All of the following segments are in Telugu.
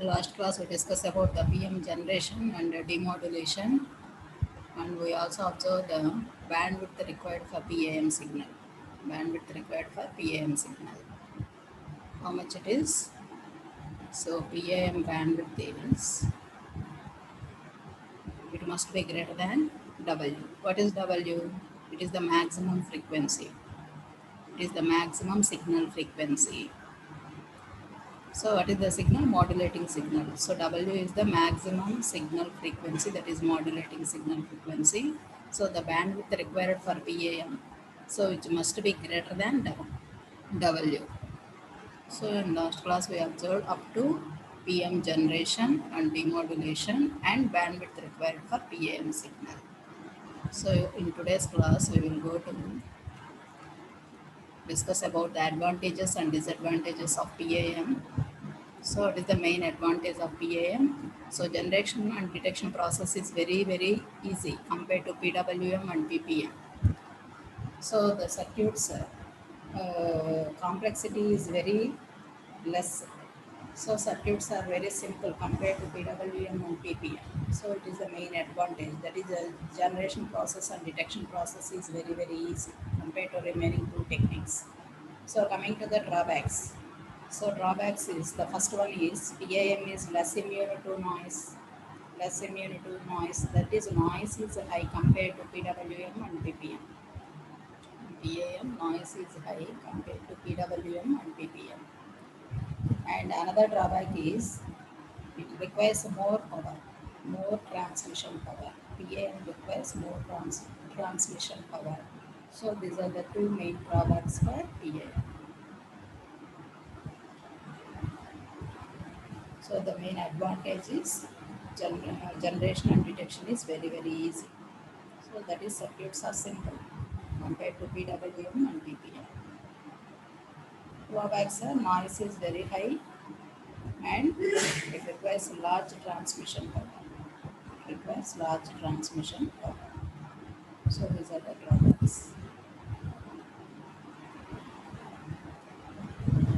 Last class we discussed about the PM generation and demodulation, and we also observed the bandwidth required for PAM signal. Bandwidth required for PAM signal. How much it is? So PAM bandwidth is, it must be greater than W. What is W? It is the maximum frequency. It is the maximum signal frequency. So what is the signal? Modulating signal. So W is the maximum signal frequency, that is modulating signal frequency. So the bandwidth required for PAM, so it must be greater than W. So in last class we observed up to PM generation and demodulation and bandwidth required for PAM signal. So in today's class we will go to discuss about the advantages and disadvantages of PAM. So it is the main advantage of PAM. So generation and detection process is very easy compared to PWM and PPM. So the circuits complexity is very less. So circuits are very simple compared to PWM and PPM. So it is the main advantage. That is the generation process and detection process is very easy compared to remaining two techniques. So coming to the drawbacks. So drawbacks is, the first one is PAM is less immune to noise. Less immune to noise. That is, noise is high compared to PWM and PPM. PAM noise is high compared to PWM and PPM. And another drawback is it requires more power, more transmission power. PAM requires more transmission power. So these are the two main drawbacks for PAM. So the main advantage is generation and detection is very easy. So that is, circuits are simple compared to PWM and PPM. Drawbacks are, noise is very high and it requires large transmission power. It requires large transmission power. So these are the drawbacks.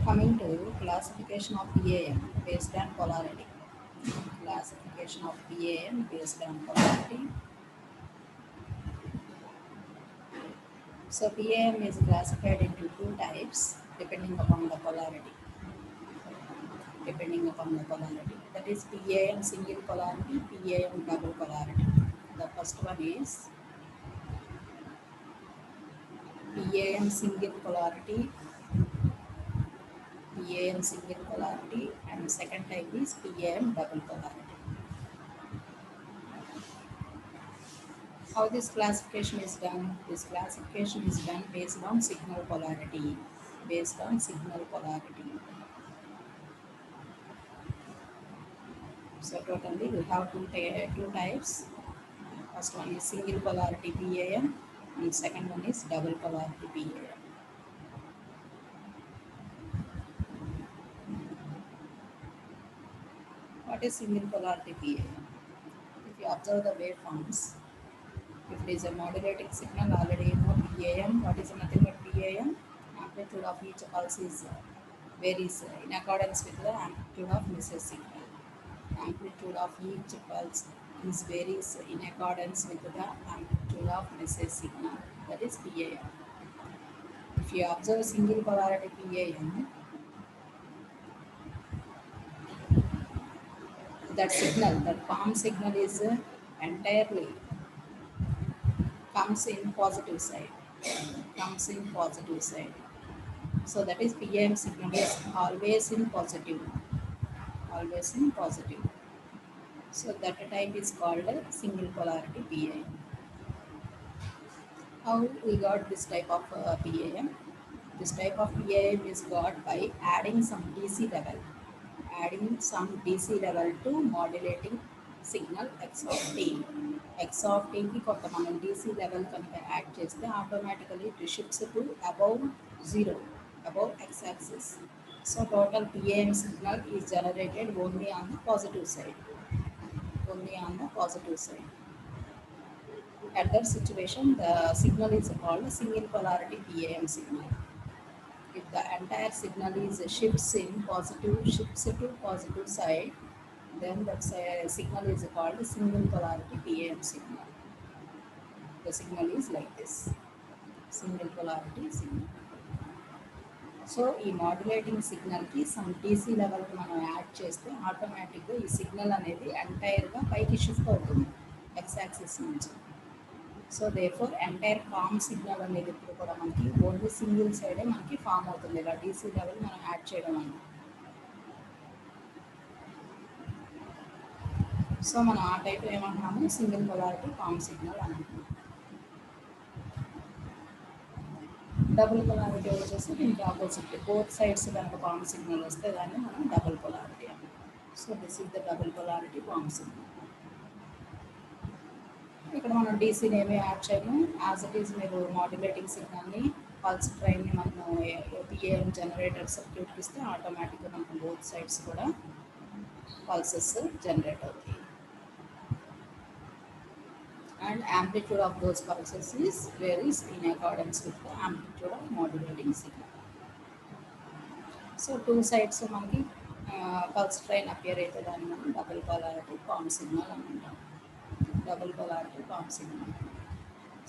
Coming to classification of PAM based on polarity. Classification of PAM based on polarity. So PAM is classified into two types depending upon the polarity. Depending upon the polarity. That is PAM single polarity, PAM double polarity. The first one is PAM single polarity, PAM single polarity, and the second type is PAM double polarity. How this classification is done? This classification is done based on signal polarity. Based on signal polarity. So totally we have two types. First one is single polarity PAM and second one is double polarity PAM. What is single polarity PAM? If you observe the waveforms, if it is a modulating signal, already you know PAM. What is nothing but PAM? Amplitude of each pulse is varies in accordance with the amplitude of message signal. Amplitude of each pulse is varies in accordance with the amplitude of message signal. That is PAM. If you observe single polarity PAM, that signal, that palm signal is entirely comes in positive side. Comes in positive side. So that is, PAM signal is always in positive. Always in positive. So that type is called a single polarity PAM. How we got this type of PAM? This type of PAM is got by adding some DC level. Adding some DC level to modulating signal X of t. X of t కి కొంత మనం DC level కనుక యాడ్ చేస్తే automatically it shifts to above zero, above X axis. So total PAM signal is generated only on the positive side. Only on the positive side. At that situation, the signal is called a single polarity PAM signal. If the entire signal is shifts to positive side, then that signal is called single polarity PAM signal. The signal is like this, single polarity signal. So ఈ మాడ్యులేటింగ్ సిగ్నల్కి సమ్ డీసీ లెవెల్కి మనం యాడ్ చేస్తే ఆటోమేటిక్గా ఈ సిగ్నల్ అనేది ఎంటైర్గా పైకి షిఫ్ట్ అవుతుంది ఎక్స్ యాక్సిస్ నుంచి. So therefore entire form signal అనేది ఇప్పుడు కూడా మనకి ఓన్లీ సింగిల్ సైడే మనకి ఫామ్ అవుతుంది ఇలా డీసీ లెవెల్ మనం యాడ్ చేయడం వల్ల. సో మనం ఆ టైప్ ఏమంటున్నాము, సింగిల్ పొలారిటీ ఫామ్ సిగ్నల్ అని అంటున్నాం. డబుల్ పొలారిటీ వచ్చేసి దీనికి ఆపోజిట్, బోత్ సైడ్స్ కనుక ఫామ్ సిగ్నల్ వస్తే దాన్ని మనం డబుల్ పొలారిటీ అంటాం. So this is the double polarity form signal. ఇక్కడ మనం డీసీని ఏమీ యాడ్ చేయము, యాజ్ ఇట్ ఈజ్ మీరు మాడ్యులేటింగ్ సిగ్నల్ని పల్స్ ట్రైన్ని మనము పిఏఎం జనరేటర్ సర్క్యూట్కి ఇస్తే ఆటోమేటిక్గా మనకు బోత్ సైడ్స్ కూడా పల్సెస్ జనరేట్ అవుతాయి. And amplitude of those pulses varies in accordance with the amplitude of modulating signal. So two sides మనకి పల్స్ ట్రైన్ అపియర్ అయితే దాన్ని మనం డబుల్ పొలారిటీ ఫామ్ సిగ్నల్ అని అంటాం. Double polarity form signal.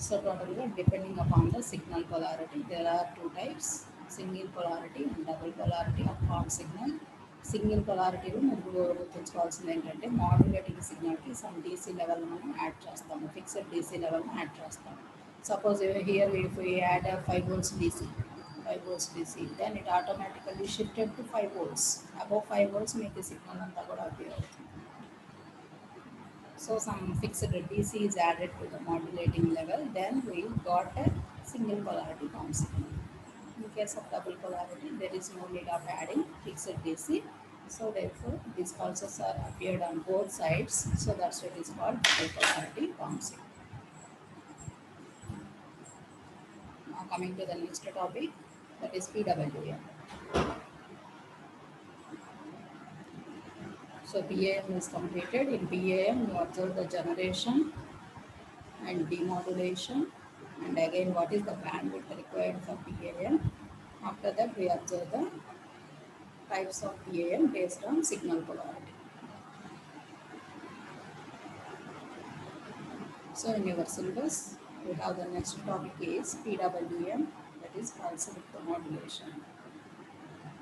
So టోటల్గా depending upon the signal polarity there are two types, single polarity and double polarity of form signal. Single పొలారిటీలో మీరు గుర్తుంచుకోవాల్సింది ఏంటంటే మాడ్యులేటింగ్ సిగ్నల్కి సమ్ డీసీ లెవెల్ మనం యాడ్ చేస్తాము, ఫిక్స్డ్ డీసీ లెవెల్ని యాడ్ చేస్తాము. Suppose here if we add 5 volts DC, 5 volts DC, then it automatically shifted to 5 volts. Above 5 volts మీకు సిగ్నల్ అంతా కూడా అపియర్ అవుతుంది. So some fixed DC is added to the modulating level, then we got a single polarity form signal. In case of double polarity, there is no need of adding fixed DC. So therefore, these pulses are appeared on both sides. So that's what is called double polarity form signal. Now coming to the next topic, that is PWM. So PAM is completed. In PAM, you observe the generation and demodulation, and again what is the bandwidth required for PAM. After that, we observe the types of PAM based on signal polarity. So in your syllabus, we have the next topic is PWM, that is pulse width modulation.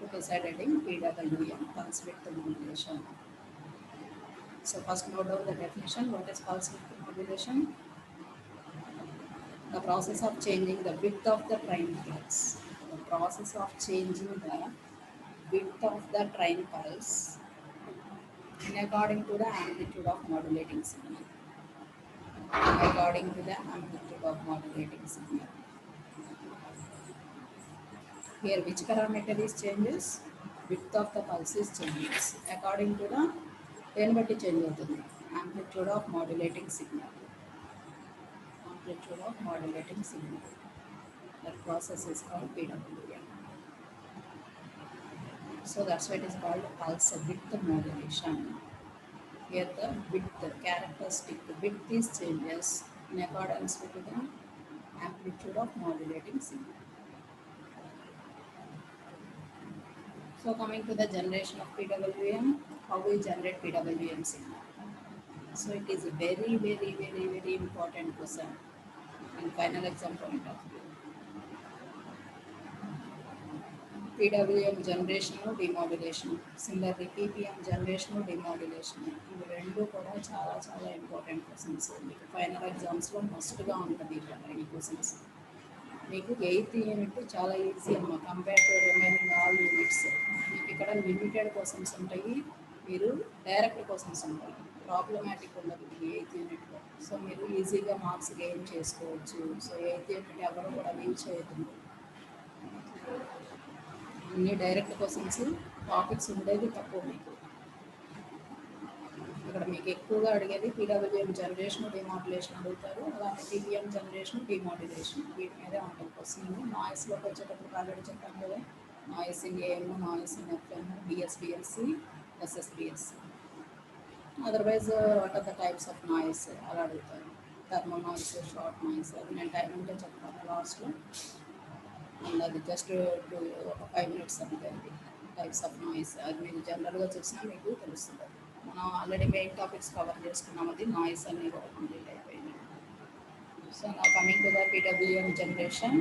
Put aside heading PWM, pulse width modulation. So first note down the definition. What is pulse width modulation? The process of changing the width of the train pulse. The process of changing the width of the train pulse in according to the amplitude of modulating signal. According to the amplitude of modulating signal. Here which parameter is changes? Width of the pulse is changes. According to the batti change అవుతుంది, amplitude of modulating signal. Amplitude of modulating signal. That process is called PWM. So that's why it is called pulse width modulation. Here the width, characteristic width is changes in accordance with the amplitude of modulating signal. So coming to the generation of PWM, how we generate PWM signal. So it is a very important question in final exam point of view. PWM generation, demodulation. Similarly, PPM generation, demodulation. ఇవి రెండు కూడా చాలా ఇంపార్టెంట్ క్వశ్చన్స్. మీకు ఫైనల్ ఎగ్జామ్స్లో మస్ట్గా ఉంటుంది ఈ క్వశ్చన్స్. మీకు 8th యూనిట్ చాలా ఈజీ అమ్మ compare to remaining all units. మీకు ఇక్కడ లిమిటెడ్ క్వశ్చన్స్ ఉంటాయి, మీరు డైరెక్ట్ క్వశ్చన్స్ ఉంటాయి, ప్రాబ్లమాటిక్ ఉండదు ఈ 8th యూనిట్లో. సో మీరు ఈజీగా మార్క్స్ గెయిన్ చేసుకోవచ్చు. సో 8th యూనిట్ ఎవరు కూడా లీవ్ చేయకుండా అన్ని డైరెక్ట్ క్వశ్చన్స్, టాపిక్స్ ఉండేది తక్కువ. మీకు ఇక్కడ మీకు ఎక్కువగా అడిగేది PWM జనరేషన్, డిమాడ్యులేషన్ అడుగుతారు. అలాగే PPM జనరేషన్, డిమాడ్యులేషన్, వీటి మీదే ఉంటుంది క్వశ్చన్. నాయిస్లోకి వచ్చేటప్పుడు ఆల్రెడీ చెప్పాను కదా, noise in AM, noise in FM, BSBLC, SSBLC. Otherwise what are the types of noise అలా అడుగుతారు. థర్మల్ నాయిస్, షార్ట్ నాయిస్, అది నేను టైం ఉంటే చెప్తాను లాస్ట్లో. అండ్ అది జస్ట్ ఒక 5 minutes అంటే అది టైప్స్ ఆఫ్ నాయిస్. అది మీరు జనరల్గా చూసినా మీకు తెలుస్తుంది. మనం ఆల్రెడీ మెయిన్ టాపిక్స్ కవర్ చేసుకున్నాం, అది నాయిస్ అనేది కూడా కంప్లీట్ అయిపోయింది. సో నా coming to the PWM generation.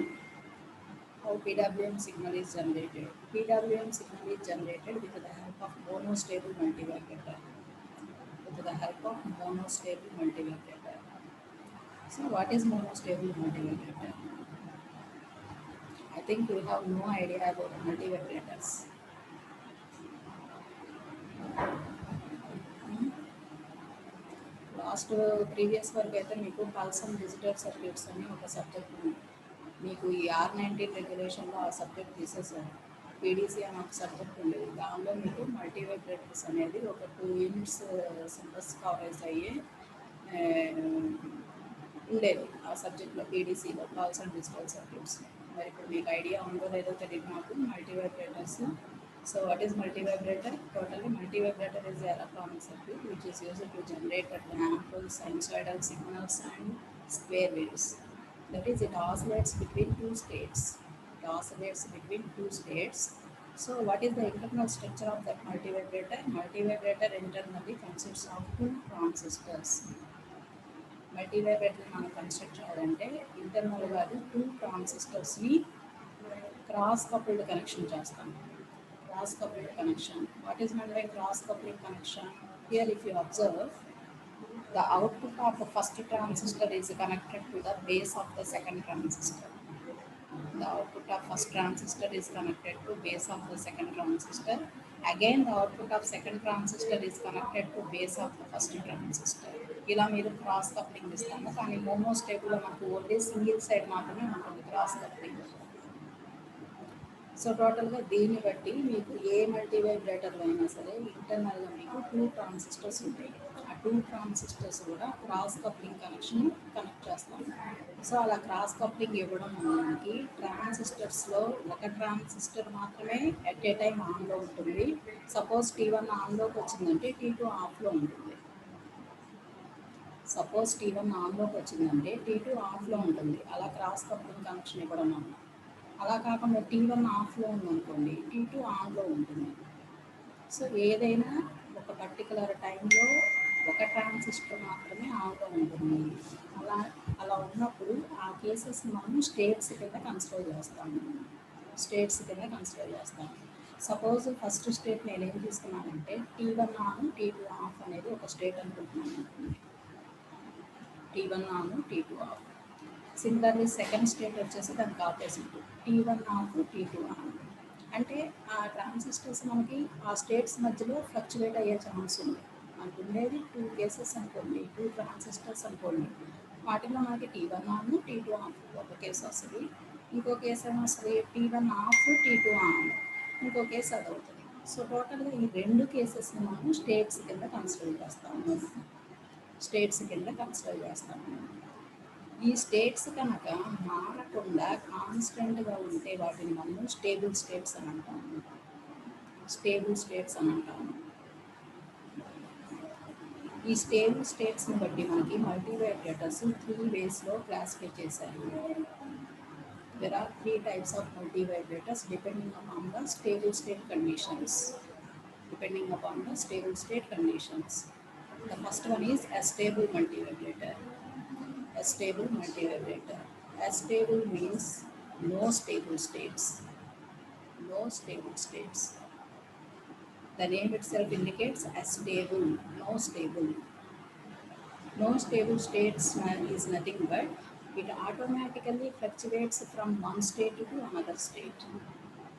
How PWM signal is generated? PWM signal is generated with the help of monostable multivibrator. With the help of monostable multivibrator. So what is monostable multivibrator? I think you have no idea about multivibrators. Last previous వరకు అయితే మీకు పల్స్ అండ్ డిజిటల్ సర్క్యూట్స్ అని ఒక సబ్జెక్ట్ ఉంది. మీకు ఈ R19 రెగ్యులేషన్లో ఆ సబ్జెక్ట్ తీసేసారు. పీడీసీ అని ఒక సబ్జెక్ట్ ఉండేది, దానిలో మీకు మల్టీవైబ్రేటర్స్ అనేది ఒక 2 యూనిట్స్ సిలబస్ కవరేజ్ అయ్యే ఉండేది ఆ సబ్జెక్ట్లో, పీడీసీలో పల్స్ అండ్ డిజిటల్ సర్క్యూట్స్. మరి ఇప్పుడు మీకు ఐడియా ఉందో లేదో తెలియదు నాకు మల్టీవైబ్రేటర్స్. So what is multivibrator? Totally multivibrator is the electronic circuit which is used to generate ample sinusoidal signals and square waves. That is, it oscillates between two states. It oscillates between two states. So what is the internal structure of that multivibrator? Multivibrator internally consists of two transistors. Multivibrator మనం కన్స్ట్రక్ట్ చేయాలంటే ఇంటర్నల్గా అది 2 ట్రాన్సిస్టర్స్ని క్రాస్ కపుల్డ్ కనెక్షన్ చేస్తాం. Cross coupled connection. What is meant by cross coupling connection? Here if you observe, the output of the first transistor is connected to the base of the second transistor. The output of first transistor is connected to base of the second transistor. Again the output of second transistor is connected to base of the first transistor. ఇలా మీరు క్రాస్ కప్లింగ్ ఇస్తాము, కానీ మోనోస్టేబుల్లో మనకు ఓన్లీ సింగిల్ సైడ్ మాత్రమే ఉంటుంది క్రాస్ కప్లింగ్. సో టోటల్గా దీన్ని బట్టి మీకు ఏ మల్టీవైబ్రేటర్లో అయినా సరే ఇంటర్నల్గా మీకు 2 ట్రాన్సిస్టర్స్ ఉంటాయి. ఆ 2 ట్రాన్సిస్టర్స్ కూడా క్రాస్ కప్లింగ్ కనెక్షన్ కనెక్ట్ చేస్తాం. సో అలా క్రాస్ కప్లింగ్ ఇవ్వడం మనకి ట్రాన్సిస్టర్స్లో ఒక ట్రాన్సిస్టర్ మాత్రమే ఎట్ ఏ టైం ఆన్లో ఉంటుంది. సపోజ్ T1 ఆన్లోకి వచ్చిందంటే T2 ఆఫ్లో ఉంటుంది. సపోజ్ T1 ఆన్లోకి వచ్చిందంటే T2 ఆఫ్లో ఉంటుంది. అలా క్రాస్ కప్లింగ్ కనెక్షన్ ఇవ్వడం వల్ల. అలా కాకుండా T1 ఆఫ్లో ఉందనుకోండి, T2 ఆన్లో ఉంటుంది. సో ఏదైనా ఒక పర్టికులర్ టైంలో ఒక ట్రాన్సిస్టర్ మాత్రమే ఆన్లో ఉంటుంది. అలా ఉన్నప్పుడు ఆ కేసెస్ మనం స్టేట్స్ కింద కన్సిడర్ చేస్తాము. సపోజ్ ఫస్ట్ స్టేట్ నేను ఏం తీసుకున్నానంటే T1 ఆన్ T2 ఆఫ్ అనేది ఒక స్టేట్ అనుకుంటున్నాను. T1 on T2 of. Similarly second state వచ్చేసి దానికి opposite, T1 of T2 on. అంటే ఆ ట్రాన్సిస్టర్స్ మనకి ఆ స్టేట్స్ మధ్యలో ఫ్లక్చువేట్ అయ్యే ఛాన్స్ ఉంది. మనకు ఉండేది 2 కేసెస్ అనుకోండి, 2 ట్రాన్సిస్టర్స్ అనుకోండి. వాటిలో మనకి T1 ఆన్ T2 ఆఫ్ ఒక కేసు వస్తుంది, ఇంకో కేసు ఏమో వస్తుంది T1 ఆఫ్ T2 ఆన్, ఇంకో కేసు అది అవుతుంది. సో టోటల్గా ఈ 2 కేసెస్ని మనం స్టేట్స్ కింద కన్సిడర్ చేస్తాము. ఈ స్టేట్స్ కనుక మారకుండా కాన్స్టెంట్గా ఉంటే వాటిని మనం స్టేబుల్ స్టేట్స్ అని అంటాము. ఈ స్టేబుల్ స్టేట్స్ని బట్టి మనకి మల్టీవైబ్రేటర్స్ 3 వేస్లో క్లాసిఫై చేశారు. There are 3 types of multivibrators depending upon the stable state conditions. The first one is a stable multivibrator. Astable means no stable states. The name itself indicates astable, no stable. No stable states is nothing but it automatically fluctuates from one state to another state.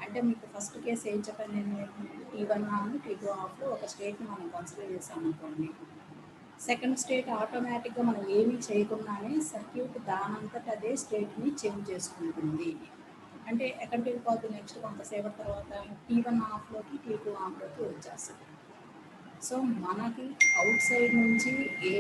అంటే మీకు ఫస్ట్ కేసు ఏం చెప్పాను నేను, T1 ఆన్ T2 ఆఫ్లో ఒక స్టేట్ని మనం కన్సిడర్ చేసామనుకోండి. సెకండ్ స్టేట్ ఆటోమేటిక్గా మనం ఏమీ చేయకుండానే సర్క్యూట్ దానంతట అదే స్టేట్ని చేంజ్ చేసుకుంటుంది. అంటే ఎక్కడికి వెళ్ళిపోతుంది, నెక్స్ట్ కొంతసేపటి తర్వాత T1 ఆఫ్లోకి T2 ఆన్లోకి వచ్చేస్తుంది. సో మనకి అవుట్ సైడ్ నుంచి ఏ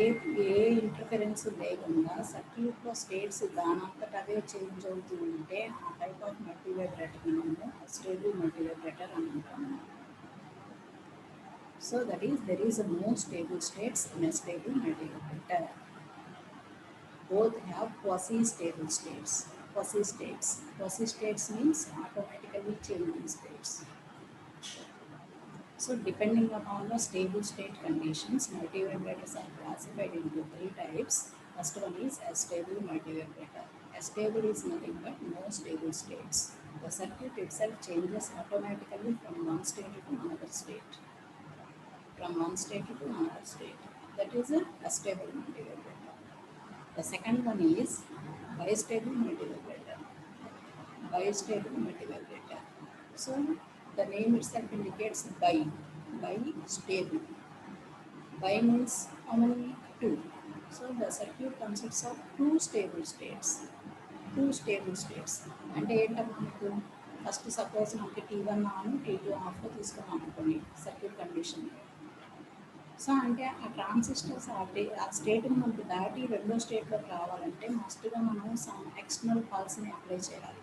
ఇంటర్ఫరెన్స్ లేకుండా సర్క్యూట్లో స్టేట్స్ దానంతట అవే చేంజ్ అవుతూ ఉంటే ఆ టైప్ ఆఫ్ మల్టీవైబ్రేటర్ని మనము స్టేబుల్ మల్టీవైబ్రేటర్ అని అంటాము. So that is, there is no stable states in a stable multivibrator. Both have quasi-stable states. Quasi states means automatically changing states. So depending upon the stable state conditions, multivibrators are classified into three types. First one is astable multivibrator. Astable is nothing but no stable states. The circuit itself changes automatically from one state to another state. From one state to another state. That is a astable multivibrator. The second one is bistable multivibrator. Bistable multivibrator. So the name itself indicates bi stable. Bi means how many? Two. So the circuit consists of two stable states. Two stable states. అంటే ఏంటమ్మా మనకు ఫస్ట్ సపోజ్ మనకి T1 ఆన్ T2 ఆఫ్లో తీసుకున్నాం అనుకోండి సర్క్యూట్ కండిషన్. సో అంటే ఆ ట్రాన్సిస్టర్స్ ఆ స్టేట్ని మనకు దాటి రెండో స్టేట్లోకి రావాలంటే మస్ట్గా మనం సమ్ ఎక్స్టర్నల్ పల్స్ని అప్లై చేయాలి.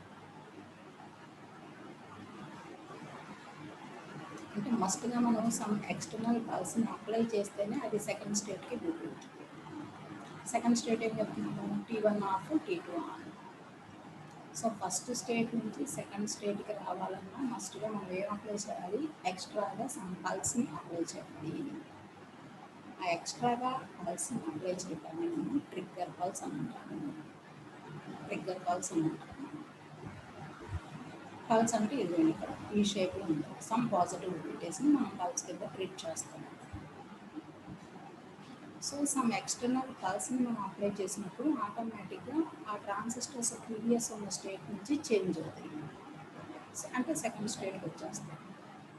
అంటే మస్ట్గా మనం సమ్ ఎక్స్టర్నల్ పల్స్ని అప్లై చేస్తేనే అది సెకండ్ స్టేట్కి మూవ్. సెకండ్ స్టేట్ ఏం చెప్తున్నాము T1 of T2 on. So first state నుంచి సెకండ్ స్టేట్కి రావాలన్నా మస్ట్గా మనం ఏం అప్లై చేయాలి ఎక్స్ట్రాగా సమ్ పల్స్ని అప్లై చేయాలి. ఆ ఎక్స్ట్రాగా పల్స్ని అప్లై చేయడాన్ని మనం ట్రిగ్గర్ పల్స్ అని అంటాము. ట్రిగ్గర్ పల్స్ అని అంటాము. పల్స్ అంటే ఇది ఇక్కడ ఈ షేప్లో ఉంటుంది. సమ్ పాజిటివ్ వోల్టేజ్ని మనం పల్స్ కింద ట్రీట్ చేస్తాము. సో సమ్ ఎక్స్టర్నల్ పల్స్ని మనం అప్లై చేసినప్పుడు ఆటోమేటిక్గా ఆ ట్రాన్సిస్టర్స్ ప్రీవియస్ ఉన్న స్టేట్ నుంచి చేంజ్ అవుతాయి. అంటే సెకండ్ స్టేట్కి వచ్చేస్తాయి.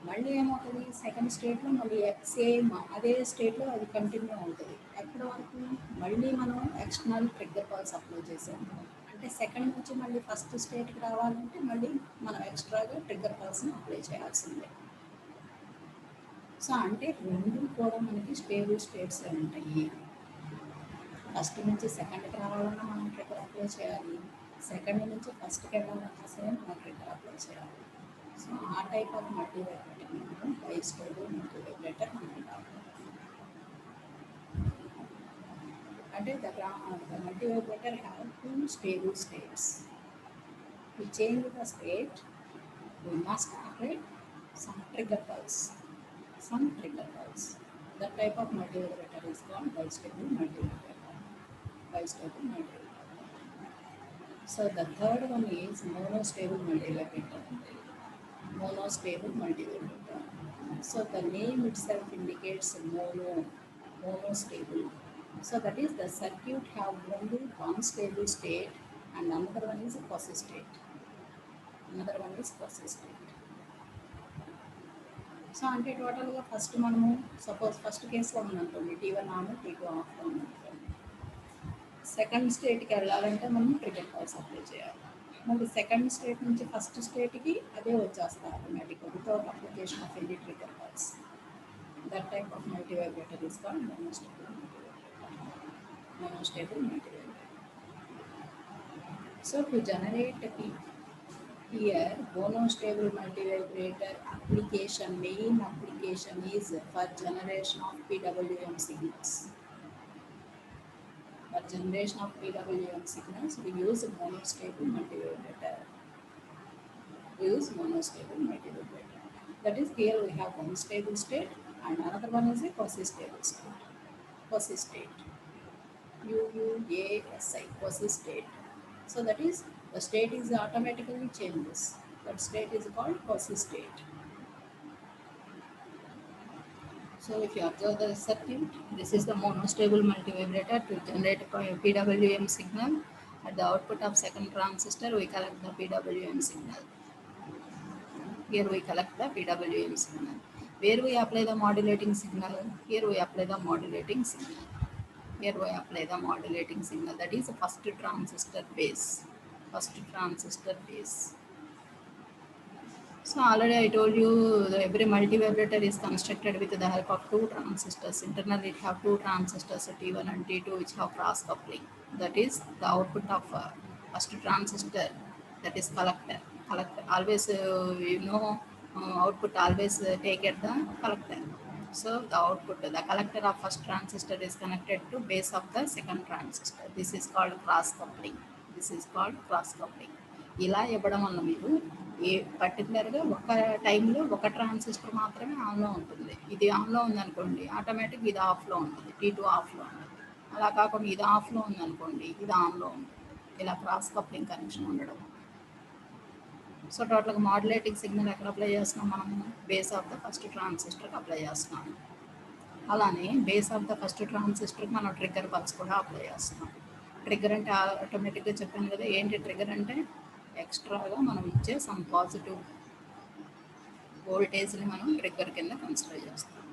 మళ్ళీ ఏమవుతుంది సెకండ్ స్టేట్లో మళ్ళీ సేమ్ అదే స్టేట్లో అది కంటిన్యూ అవుతుంది. ఎప్పటి వరకు మళ్ళీ మనం ఎక్స్టర్నల్ ట్రిగ్గర్ పల్స్ అప్లై చేసాము. అంటే సెకండ్ నుంచి మళ్ళీ ఫస్ట్ స్టేట్కి రావాలంటే మళ్ళీ మనం ఎక్స్ట్రాగా ట్రిగ్గర్ పల్స్ని అప్లై చేయాల్సిందే. సో అంటే రెండు కూడా మనకి స్టేబుల్ స్టేట్స్ ఉంటాయి. ఫస్ట్ నుంచి సెకండ్కి రావాలన్నా మనం ట్రిగ్గర్ అప్లై చేయాలి. సెకండ్ నుంచి ఫస్ట్కి వెళ్ళాలన్నా సరే మనం ట్రిగ్గర్ అప్లై చేయాలి. సో ఆ టైప్ ఆఫ్ మల్టీవైబ్రేటర్ మనం బైస్టేబుల్ మల్టీవైబ్రేటర్ అని అంటాము. అంటే the multivibrator have two stable states. To change the state, we must apply some trigger pulse. Some trigger pulse. That type of multivibrator is called bistable multivibrator. Bistable multivibrator. So the third one is monostable multivibrator. Monostable multivibrator. So the name itself indicates monostable. So that is the circuit have only one stable state and another one is a quasi state. Another one is quasi state. So అంటే టోటల్గా ఫస్ట్ మనము సపోజ్ ఫస్ట్ కేసులో ఉందనుకోండి T1 ఆన్ T2 ఆఫ్లో ఉందనుకోండి. సెకండ్ స్టేట్కి వెళ్ళాలంటే మనం ట్రిగ్గర్ పల్స్ అప్లై చేయాలి. మళ్ళీ సెకండ్ స్టేట్ నుంచి ఫస్ట్ స్టేట్కి అదే వచ్చేస్తారు ఆటోమేటిక్గా without application of any trigger pulse. That type of multivibrator is called monostable multivibrator. So to generate here monostable multivibrator application, main application is for generation of PWM signals. For generation of PWM signals, we use monostable multivibrator. That is, here we have one stable state and another one is a quasi-stable state. Quasi-state. QUASI, quasi-state. So that is, the state is automatically changes. That state is called quasi-state. So if you observe the circuit, this is the monostable multivibrator. To generate a PWM signal, at the output of second transistor, we collect the PWM signal. Here we collect the PWM signal. Where we apply the modulating signal? Here we apply the modulating signal. Here we apply the modulating signal. That is the first transistor base. First transistor base. So already I told you that every multivibrator is constructed with the help of two transistors. Internally it have two transistors T1 and T2 which have cross coupling. That is the output of first transistor, that is collector. Always output always take at the collector. So the output, the collector of first transistor is connected to base of the second transistor. This is called cross coupling. This is called cross coupling. ఇలా ఇవ్వడం వల్ల మీరు ఏ పర్టికులర్గా ఒక టైంలో ఒక ట్రాన్సిస్టర్ మాత్రమే ఆన్లో ఉంటుంది. ఇది ఆన్లో ఉందనుకోండి ఆటోమేటిక్ ఇది ఆఫ్లో ఉంటుంది, T2 ఆఫ్లో ఉంటుంది. అలా కాకుండా ఇది ఆఫ్లో ఉందనుకోండి ఇది ఆన్లో ఉంటుంది. ఇలా క్రాస్ కప్లింగ్ కనెక్షన్ ఉండడం. సో టోటల్గా మాడ్యులేటింగ్ సిగ్నల్ ఎక్కడ అప్లై చేస్తున్నాం మనము? బేస్ ఆఫ్ ద ఫస్ట్ ట్రాన్సిస్టర్కి అప్లై చేస్తున్నాము. అలానే బేస్ ఆఫ్ ద ఫస్ట్ ట్రాన్సిస్టర్కి మనం ట్రిగ్గర్ పల్స్ కూడా అప్లై చేస్తున్నాం. ట్రిగ్గర్ అంటే ఆటోమేటిక్గా చెప్పాను కదా, ఏంటి ట్రిగ్గర్ అంటే ఎక్స్ట్రాగా మనం ఇచ్చే సమ్ పాజిటివ్ వోల్టేజ్ని మనం ట్రిగ్గర్ కింద కన్సిడర్ చేస్తాం.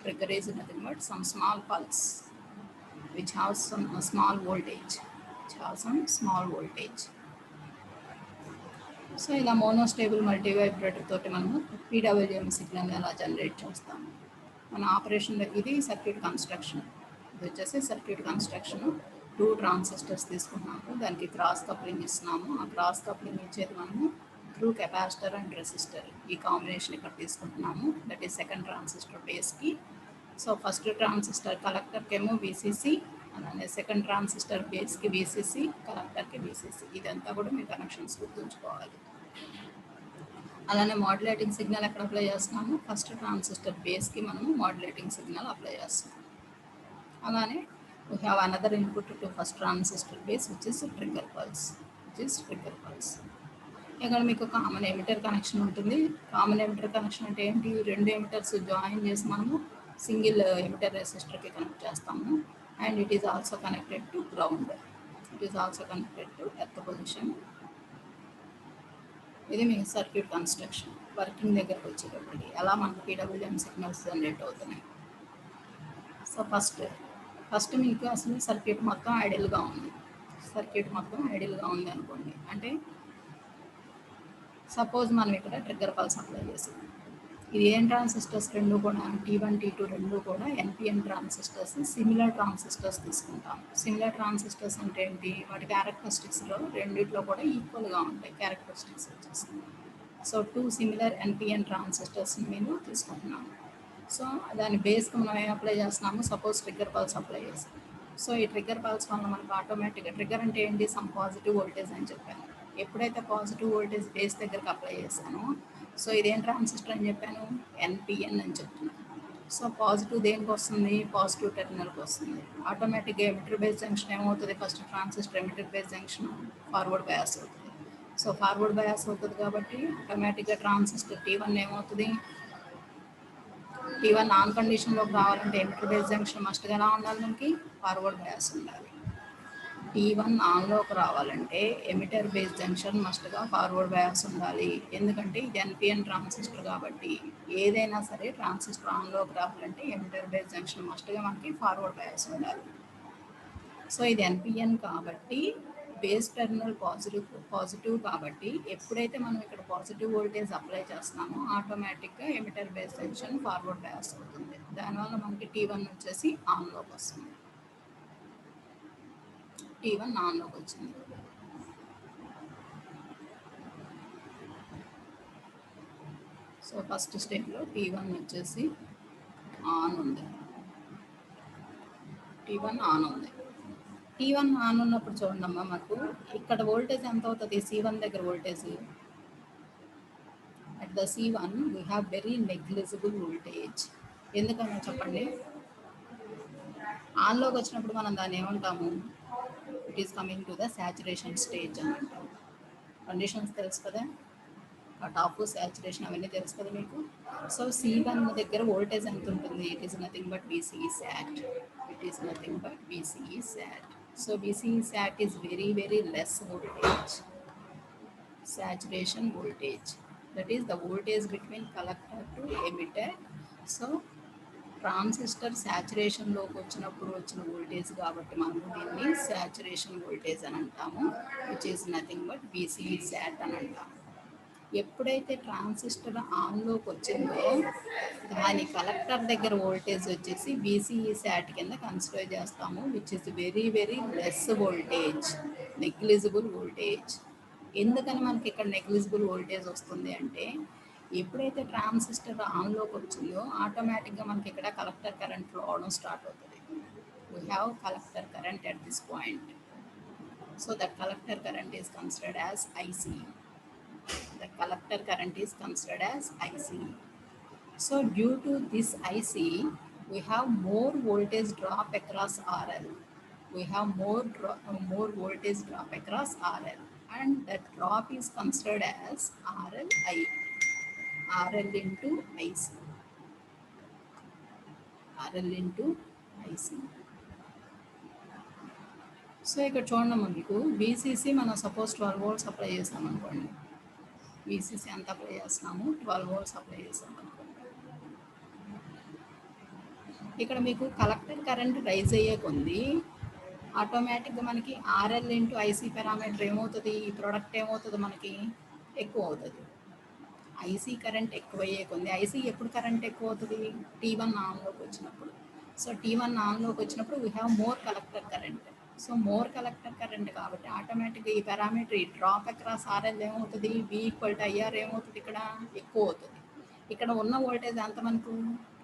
Trigger is nothing but some small pulse which has some small voltage, so ఇలా మోనోస్టేబుల్ మల్టీవైబ్రేటర్ తోటి మనము పీడబ్ల్యూఎం సిగ్నల్ ఎలా జనరేట్ చేస్తాము. మన ఆపరేషన్లో ఇది సర్క్యూట్ కన్స్ట్రక్షన్. ఇది వచ్చేసి సర్క్యూట్ కన్స్ట్రక్షన్. 2 ట్రాన్సిస్టర్స్ తీసుకున్నాము, దానికి క్రాస్ కప్లింగ్ ఇస్తున్నాము. ఆ క్రాస్ కప్లింగ్ ఇచ్చేది మనము త్రూ కెపాసిటర్ అండ్ రెసిస్టర్ ఈ కాంబినేషన్ ఇక్కడ తీసుకుంటున్నాము. దట్ ఈస్ సెకండ్ ట్రాన్సిస్టర్ బేస్కి. సో ఫస్ట్ ట్రాన్సిస్టర్ కలెక్టర్కి ఏమో VCC, అలానే సెకండ్ ట్రాన్సిస్టర్ బేస్కి VCC, కలెక్టర్కి VCC. ఇదంతా కూడా మీ కనెక్షన్స్ గుర్తుంచుకోవాలి. అలానే మాడ్యులేటింగ్ సిగ్నల్ ఎక్కడ అప్లై చేస్తున్నాము? ఫస్ట్ ట్రాన్సిస్టర్ బేస్కి మనము మాడ్యులేటింగ్ సిగ్నల్ అప్లై చేస్తున్నాము. అలానే we have another input to first transistor base which is trigger pulse. ఇక్కడ మీకు కామన్ ఎమిటర్ కనెక్షన్ ఉంటుంది. కామన్ ఎమిటర్ కనెక్షన్ అంటే ఏంటి? 2 ఎమిటర్స్ జాయిన్ చేసి మనము సింగిల్ ఎమిటర్ రెసిస్టర్కి కనెక్ట్ చేస్తాము. And it is also connected to ground, earth position. ఇది మీ సర్క్యూట్ కన్స్ట్రక్షన్. వర్కింగ్ దగ్గరకు వచ్చేటప్పటికి ఎలా మనకు పీడబ్ల్యూఎం సిగ్నల్స్ జనరేట్ అవుతున్నాయి. సో ఫస్ట్ మీకు అసలు సర్క్యూట్ మొత్తం ఐడియల్గా ఉంది అనుకోండి. అంటే సపోజ్ మనం ఇక్కడ ట్రిగ్గర్ పల్స్ అప్లై చేసాం. ఇది ఏం ట్రాన్సిస్టర్స్? రెండు కూడా T1 T2 రెండు కూడా NPN ట్రాన్సిస్టర్స్, సిమిలర్ ట్రాన్సిస్టర్స్ తీసుకుంటాం. సిమిలర్ ట్రాన్సిస్టర్స్ అంటే ఏంటి? వాటి క్యారెక్టరిస్టిక్స్లో రెండిట్లో కూడా ఈక్వల్గా ఉంటాయి క్యారెక్టరిస్టిక్స్ వచ్చేసి. సో 2 సిమిలర్ NPN ట్రాన్సిస్టర్స్ని మేము తీసుకుంటున్నాము. సో దాని బేస్కి మనం ఏం అప్లై చేస్తున్నాము? సపోజ్ ట్రిగ్గర్ పల్స్ అప్లై చేస్తాం. సో ఈ ట్రిగ్గర్ పల్స్ వల్ల మనకు ఆటోమేటిక్గా ట్రిగ్గర్ అంటే ఏంటి? సమ్ పాజిటివ్ వోల్టేజ్ అని చెప్పాను. ఎప్పుడైతే పాజిటివ్ వోల్టేజ్ బేస్ దగ్గరకు అప్లై చేశానో, సో ఇదేం ట్రాన్సిస్టర్ అని చెప్పాను? NPN అని చెప్తున్నాను. సో పాజిటివ్ దేనికి వస్తుంది? పాజిటివ్ టెర్మినల్కి వస్తుంది. ఆటోమేటిక్గా ఎమిటర్ బేస్ జంక్షన్ ఏమవుతుంది? First transistor emitter base junction forward bias అవుతుంది. సో ఫార్వర్డ్ బయాస్ అవుతుంది కాబట్టి ఆటోమేటిక్గా ట్రాన్సిస్టర్ T1 ఏమవుతుంది? T1 నాన్ కండిషన్లోకి రావాలంటే ఎమిటర్ బేస్ జంక్షన్ మస్ట్గా ఎలా ఉండాలి? మనకి ఫార్వర్డ్ బయాస్ ఉండాలి. T1 ఆన్లోకి రావాలంటే ఎమిటర్ బేస్ జంక్షన్ మస్ట్గా ఫార్వర్డ్ బయాస్ ఉండాలి. ఎందుకంటే ఇది NPN ట్రాన్సిస్టర్ కాబట్టి ఏదైనా సరే ట్రాన్సిస్టర్ ఆన్లోకి రావాలంటే ఎమిటర్ బేస్ జంక్షన్ మస్ట్గా మనకి ఫార్వర్డ్ బయాస్ ఉండాలి. సో ఇది NPN కాబట్టి బేస్ టెర్మినల్ పాజిటివ్ కాబట్టి ఎప్పుడైతే మనం ఇక్కడ పాజిటివ్ వోల్టేజ్ అప్లై చేస్తున్నామో ఆటోమేటిక్గా emitter base junction forward bias అవుతుంది. దానివల్ల మనకి T1 వచ్చేసి ఆన్లోకి వస్తుంది. T1 ఆన్లోకి వచ్చింది. సో ఫస్ట్ స్టెప్లో T1 వచ్చేసి ఆన్ ఉంది. T1 ఆన్ ఉన్నప్పుడు చూడండి అమ్మా, మనకు ఇక్కడ వోల్టేజ్ ఎంత అవుతుంది? C1 దగ్గర voltage at the C1 we have very negligible voltage. ఎందుకన్నా చెప్పండి? ఆన్లోకి వచ్చినప్పుడు మనం దాన్ని ఏమంటాము? It is coming to the saturation stage అని అంటాం. కండిషన్స్ తెలుసు కదా, కట్ ఆఫ్, సాచురేషన్ అవన్నీ తెలుసు కదా మీకు. సో C1 దగ్గర వోల్టేజ్ ఎంత ఉంటుంది? It is nothing but VCE SAT. So VCE SAT is very less voltage, saturation voltage, that is the voltage between collector to emitter. So transistor సాచురేషన్లోకి వచ్చినప్పుడు వచ్చిన వోల్టేజ్ కాబట్టి మనం దీన్ని సాచురేషన్ వోల్టేజ్ అని అంటాము, which is nothing but VCE SAT అని అంటాము. ఎప్పుడైతే ట్రాన్సిస్టర్ ఆన్లోకి వచ్చిందో దాని కలెక్టర్ దగ్గర వోల్టేజ్ వచ్చేసి VCE SAT కింద కన్సిడర్ చేస్తాము, which is very less voltage, negligible voltage. ఎందుకని మనకి ఇక్కడ నెగ్లిజిబుల్ వోల్టేజ్ వస్తుంది అంటే ఎప్పుడైతే ట్రాన్సిస్టర్ ఆన్లోకి వచ్చిందో ఆటోమేటిక్గా మనకి ఇక్కడ కలెక్టర్ కరెంట్ ఫ్లో అవడం స్టార్ట్ అవుతుంది. We have collector current at this point. So that collector current is considered as IC. the collector current is considered as IC. So due to this IC, we have more voltage drop across RL. We have more voltage drop across RL, and that drop is considered as RL into IC. RL into IC. So ఇక్కడ చూడండి మీకు బీసీసీ మనం సపోజ్ 12 వోల్ట్స్ అప్లై చేసాం అనుకోండి. బీసీసీ ఎంత అప్లై చేస్తున్నాము, 12 వోల్ట్స్ అప్లై చేసాం అనుకోండి. ఇక్కడ మీకు కలెక్టర్ కరెంట్ రైజ్ అయ్యే కొంది ఆటోమేటిక్గా మనకి ఆర్ఎల్ ఇంటూ ఐసీ పారామీటర్ ఏమవుతుంది, ఈ ప్రోడక్ట్ ఏమవుతుంది మనకి ఎక్కువ అవుతుంది. ఐసీ కరెంట్ ఎక్కువయ్యే కొంది ఐసీ ఎప్పుడు కరెంట్ ఎక్కువ అవుతుంది, T1 ఆన్లోకి వచ్చినప్పుడు. సో T1 ఆన్లోకి వచ్చినప్పుడు we have more collector current. So more collector current కాబట్టి ఆటోమేటిక్గా ఈ పారామీటర్ ఈ డ్రాప్ అక్రాస్ ఆర్ఎల్ ఏమవుతుంది, V = IR ఏమవుతుంది, ఇక్కడ ఎక్కువ అవుతుంది. ఇక్కడ ఉన్న వోల్టేజ్ ఎంత మనకు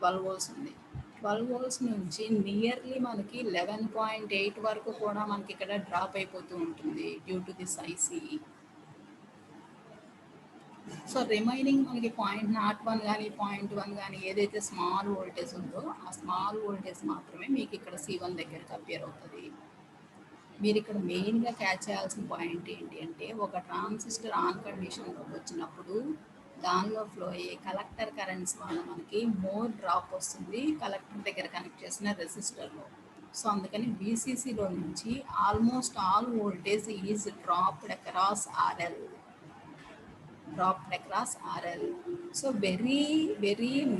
12 వోల్ట్స్ ఉంది. 12 వోల్ట్స్ నుంచి నియర్లీ మనకి 11.8 వరకు కూడా మనకి ఇక్కడ డ్రాప్ అయిపోతూ ఉంటుంది due to this IC. So remaining మనకి 0.01 కానీ 0.1 కానీ ఏదైతే స్మాల్ వోల్టేజ్ ఉందో ఆ స్మాల్ వోల్టేజ్ మాత్రమే మీకు ఇక్కడ C1 దగ్గరికి అపియర్ అవుతుంది. మీరు ఇక్కడ మెయిన్గా క్యాచ్ చేయాల్సిన పాయింట్ ఏంటి అంటే, ఒక ట్రాన్సిస్టర్ ఆన్ కండిషన్లోకి వచ్చినప్పుడు దానిలో ఫ్లో అయ్యే కలెక్టర్ కరెంట్స్ వల్ల మనకి మోర్ డ్రాప్ వస్తుంది కలెక్టర్ దగ్గర కనెక్ట్ చేసిన రెసిస్టర్లో. సో అందుకని బీసీసీలో నుంచి almost all voltage is dropped across RL. So very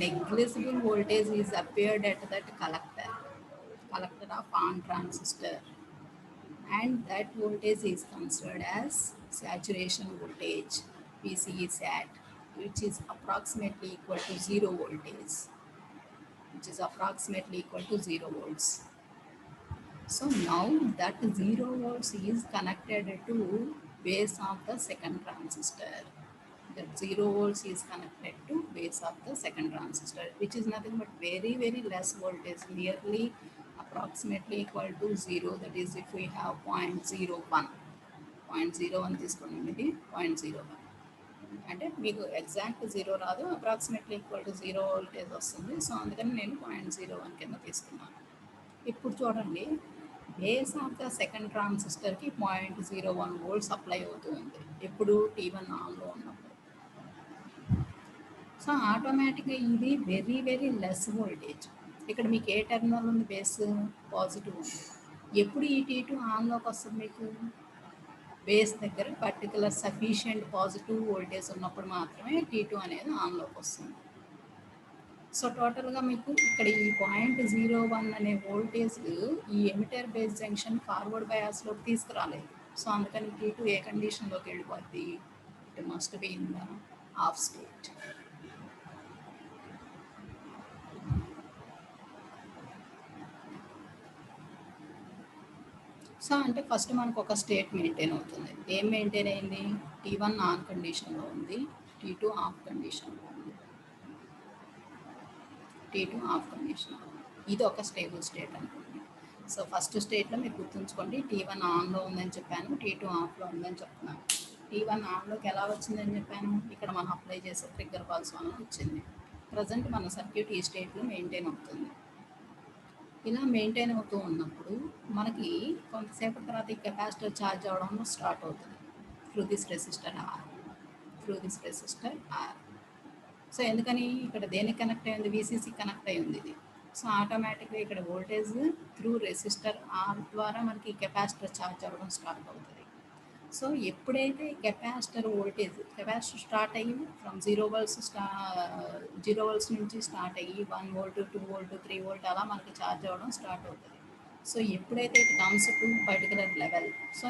negligible voltage is appeared at that collector of on transistor, and that voltage is considered as saturation voltage, PCE sat, which is approximately equal to 0 voltage, volts. So now that 0 volts is connected to base of the second transistor. That 0 volts is connected to base of the second transistor, which is nothing but very less voltage, nearly approximately equal to 0. That is, if we have 0.01 తీసుకోండి, ఇది 0.01 అంటే మీకు ఎగ్జాక్ట్ 0 రాదు, అప్రాక్సిమేట్లీ ఈక్వల్ టు 0 వోల్టేజ్ వస్తుంది. సో అందుకని నేను 0.01 కింద తీసుకున్నాను. ఇప్పుడు చూడండి, బేస్ ఆఫ్ ద సెకండ్ ట్రాన్సిస్టర్కి 0.01 వోల్ట్స్ అప్లై అవుతుంది ఎప్పుడు T1 ఆన్లో ఉన్నప్పుడు. సో ఆటోమేటిక్గా ఇది వెరీ లెస్ వోల్టేజ్. ఇక్కడ మీకు ఏ టెర్మినల్ ఉంది, బేస్ పాజిటివ్ ఉంది. ఎప్పుడు ఈ T2 ఆన్లోకి వస్తుంది, మీకు బేస్ దగ్గర పర్టికులర్ సఫిషియంట్ పాజిటివ్ వోల్టేజ్ ఉన్నప్పుడు మాత్రమే T2 అనేది ఆన్లోకి వస్తుంది. సో టోటల్గా మీకు ఇక్కడ ఈ 0.01 అనే వోల్టేజ్ ఈ ఎమిటర్ బేస్ జంక్షన్ ఫార్వర్డ్ బయాస్లోకి తీసుకురాలేదు. సో అందుకని T2 ఏ కండిషన్లోకి వెళ్ళిపోద్ది, it must be in the of state. So అంటే ఫస్ట్ మనకు ఒక స్టేట్ మెయింటైన్ అవుతుంది. ఏం మెయింటైన్ అయింది, T1 ఆన్ కండిషన్లో ఉంది, T2 ఆఫ్ కండిషన్లో ఉంది. T2 ఆఫ్ కండిషన్లో ఉంది. ఇది ఒక స్టేబుల్ స్టేట్ అనుకోండి. సో ఫస్ట్ స్టేట్లో మీరు గుర్తుంచుకోండి, T1 ఆన్లో ఉందని చెప్పాను, T2 ఆఫ్లో ఉందని చెప్తున్నాను. T1 ఆన్లోకి ఎలా వచ్చిందని చెప్పాను, ఇక్కడ మనం అప్లై చేసే ట్రిగ్గర్ పల్స్ వల్ల వచ్చింది. ప్రజెంట్ మన సర్క్యూట్ ఈ స్టేట్లో మెయింటైన్ అవుతుంది. ఇలా మెయింటైన్ అవుతూ ఉన్నప్పుడు మనకి కొంతసేపటి తర్వాత ఈ కెపాసిటర్ ఛార్జ్ అవడంలో స్టార్ట్ అవుతుంది through this resistor are. So ఎందుకని ఇక్కడ దేనికి కనెక్ట్ అయింది, VCC కనెక్ట్ అయ్యింది ఇది. సో ఆటోమేటిక్గా ఇక్కడ వోల్టేజ్ త్రూ రెసిస్టర్ ఆర్ ద్వారా మనకి కెపాసిటర్ ఛార్జ్ అవ్వడం స్టార్ట్ అవుతుంది. సో ఎప్పుడైతే కెపాసిటర్ స్టార్ట్ అయ్యి ఫ్రమ్ 0 వోల్ట్స్ నుంచి స్టార్ట్ అయ్యి 1 వోల్ట్ 2 వోల్ట్ 3 వోల్ట్ అలా మనకి ఛార్జ్ అవ్వడం స్టార్ట్ అవుతుంది. సో ఎప్పుడైతే it comes to particular level, so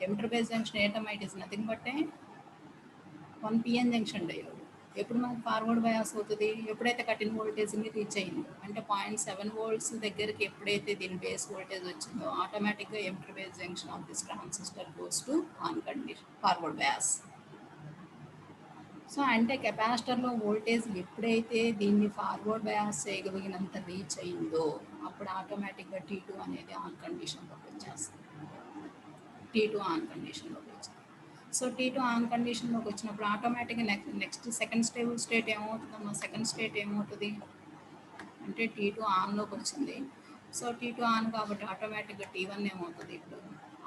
emitter base junction ఏటమ్ it is nothing but 1 PN junction diode. ఎప్పుడు మనకి ఫార్వర్డ్ బయాస్ అవుతుంది, ఎప్పుడైతే కటింగ్ వోల్టేజ్ని రీచ్ అయింది అంటే 0.7 వోల్ట్స్ దగ్గరికి ఎప్పుడైతే దీని బేస్ వోల్టేజ్ వచ్చిందో ఆటోమేటిక్గా emitter base junction of this transistor goes to on condition forward bias. So అంటే కెపాసిటర్లో వోల్టేజ్ ఎప్పుడైతే దీన్ని ఫార్వర్డ్ బయాస్ చేయగలిగినంత రీచ్ అయిందో అప్పుడు ఆటోమేటిక్గా T2 అనేది ఆన్ కండిషన్లోకి వచ్చేస్తుంది. సో T2 ఆన్ కండిషన్లోకి వచ్చినప్పుడు ఆటోమేటిక్గా నెక్స్ట్ సెకండ్ స్టేట్ ఏమవుతుందమ్మా? సెకండ్ స్టేట్ ఏమవుతుంది అంటే T2 ఆన్లోకి వచ్చింది. సో T2 ఆన్ కాబట్టి ఆటోమేటిక్గా T1 ఏమవుతుంది? ఇప్పుడు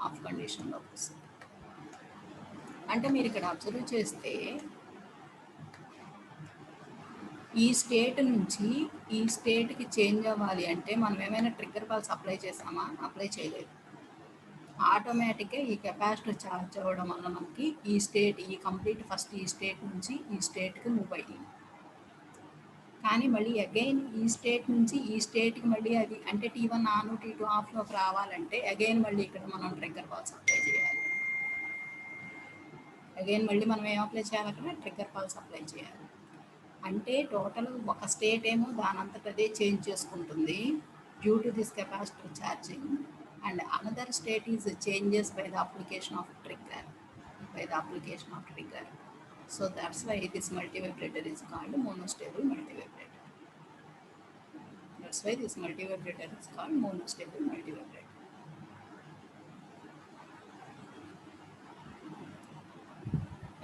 ఆఫ్ కండిషన్లోకి వస్తుంది. అంటే మీరు ఇక్కడ అబ్జర్వ్ చేస్తే ఈ స్టేట్ నుంచి ఈ స్టేట్కి చేంజ్ అవ్వాలి అంటే మనం ఏమైనా ట్రిగ్గర్ పల్స్ అప్లై చేసామా? అప్లై చేయలేదు. ఆటోమేటిక్గా ఈ కెపాసిటర్ ఛార్జ్ అవ్వడం వల్ల మనకి ఈ కంప్లీట్ ఫస్ట్ ఈ స్టేట్ నుంచి ఈ స్టేట్కి మూవ్ అయ్యింది. కానీ మళ్ళీ అగైన్ ఈ స్టేట్ నుంచి ఈ స్టేట్కి మళ్ళీ అది అంటే T1 ఆన్ T2 ఆఫ్లోకి రావాలంటే అగైన్ మళ్ళీ ఇక్కడ మనం ట్రిగ్గర్ పల్స్ అప్లై చేయాలి. అగైన్ మళ్ళీ మనం ఏం అప్లై చేయాలి? అక్కడ ట్రిగ్గర్ పల్స్ అప్లై చేయాలి. అంటే టోటల్ ఒక స్టేట్ ఏమో దానంతట అదే చేంజ్ చేసుకుంటుంది due to this capacitor charging, and another state is changes by the application of trigger. So that's why this multivibrator is called monostable multivibrator.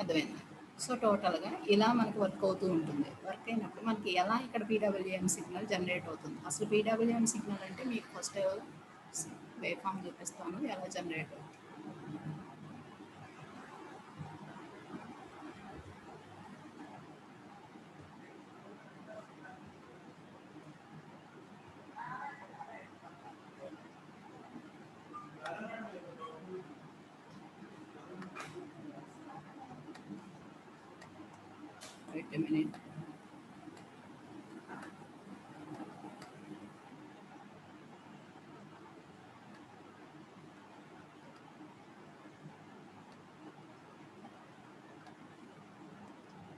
అర్థమైంది. సో టోటల్గా ఇలా మనకు వర్క్ అవుతూ ఉంటుంది. వర్క్ అయినప్పుడు మనకి ఎలా ఇక్కడ PWM సిగ్నల్ జనరేట్ అవుతుంది? అసలు PWM సిగ్నల్ అంటే మీకు ఫస్ట్ వేవ్ ఫామ్ చూపిస్తాను ఎలా జనరేట్ అవుతుంది. Wait a minute.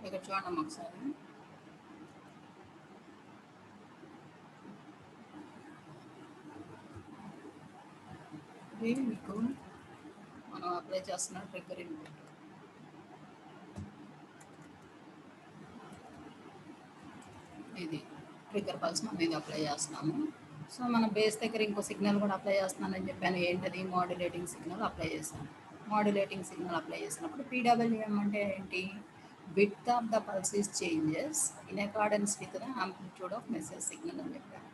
ఇక్కడ చూడండి ఒకసారి. ఇది మీకు మనం అప్లై చేస్తున్న ట్రిగ్గర్ ఇన్పుట్. ఇది ట్రిగ్గర్ పల్స్ మనం ఇది అప్లై చేస్తున్నాము. సో మన బేస్ దగ్గర ఇంకో సిగ్నల్ కూడా అప్లై చేస్తున్నానని చెప్పాను. ఏంటది? మాడ్యులేటింగ్ సిగ్నల్ అప్లై చేశాను. మాడ్యులేటింగ్ సిగ్నల్ అప్లై చేసినప్పుడు PWM అంటే ఏంటి? Width of the pulse is changes in accordance with the amplitude of message signal అని చెప్పాను.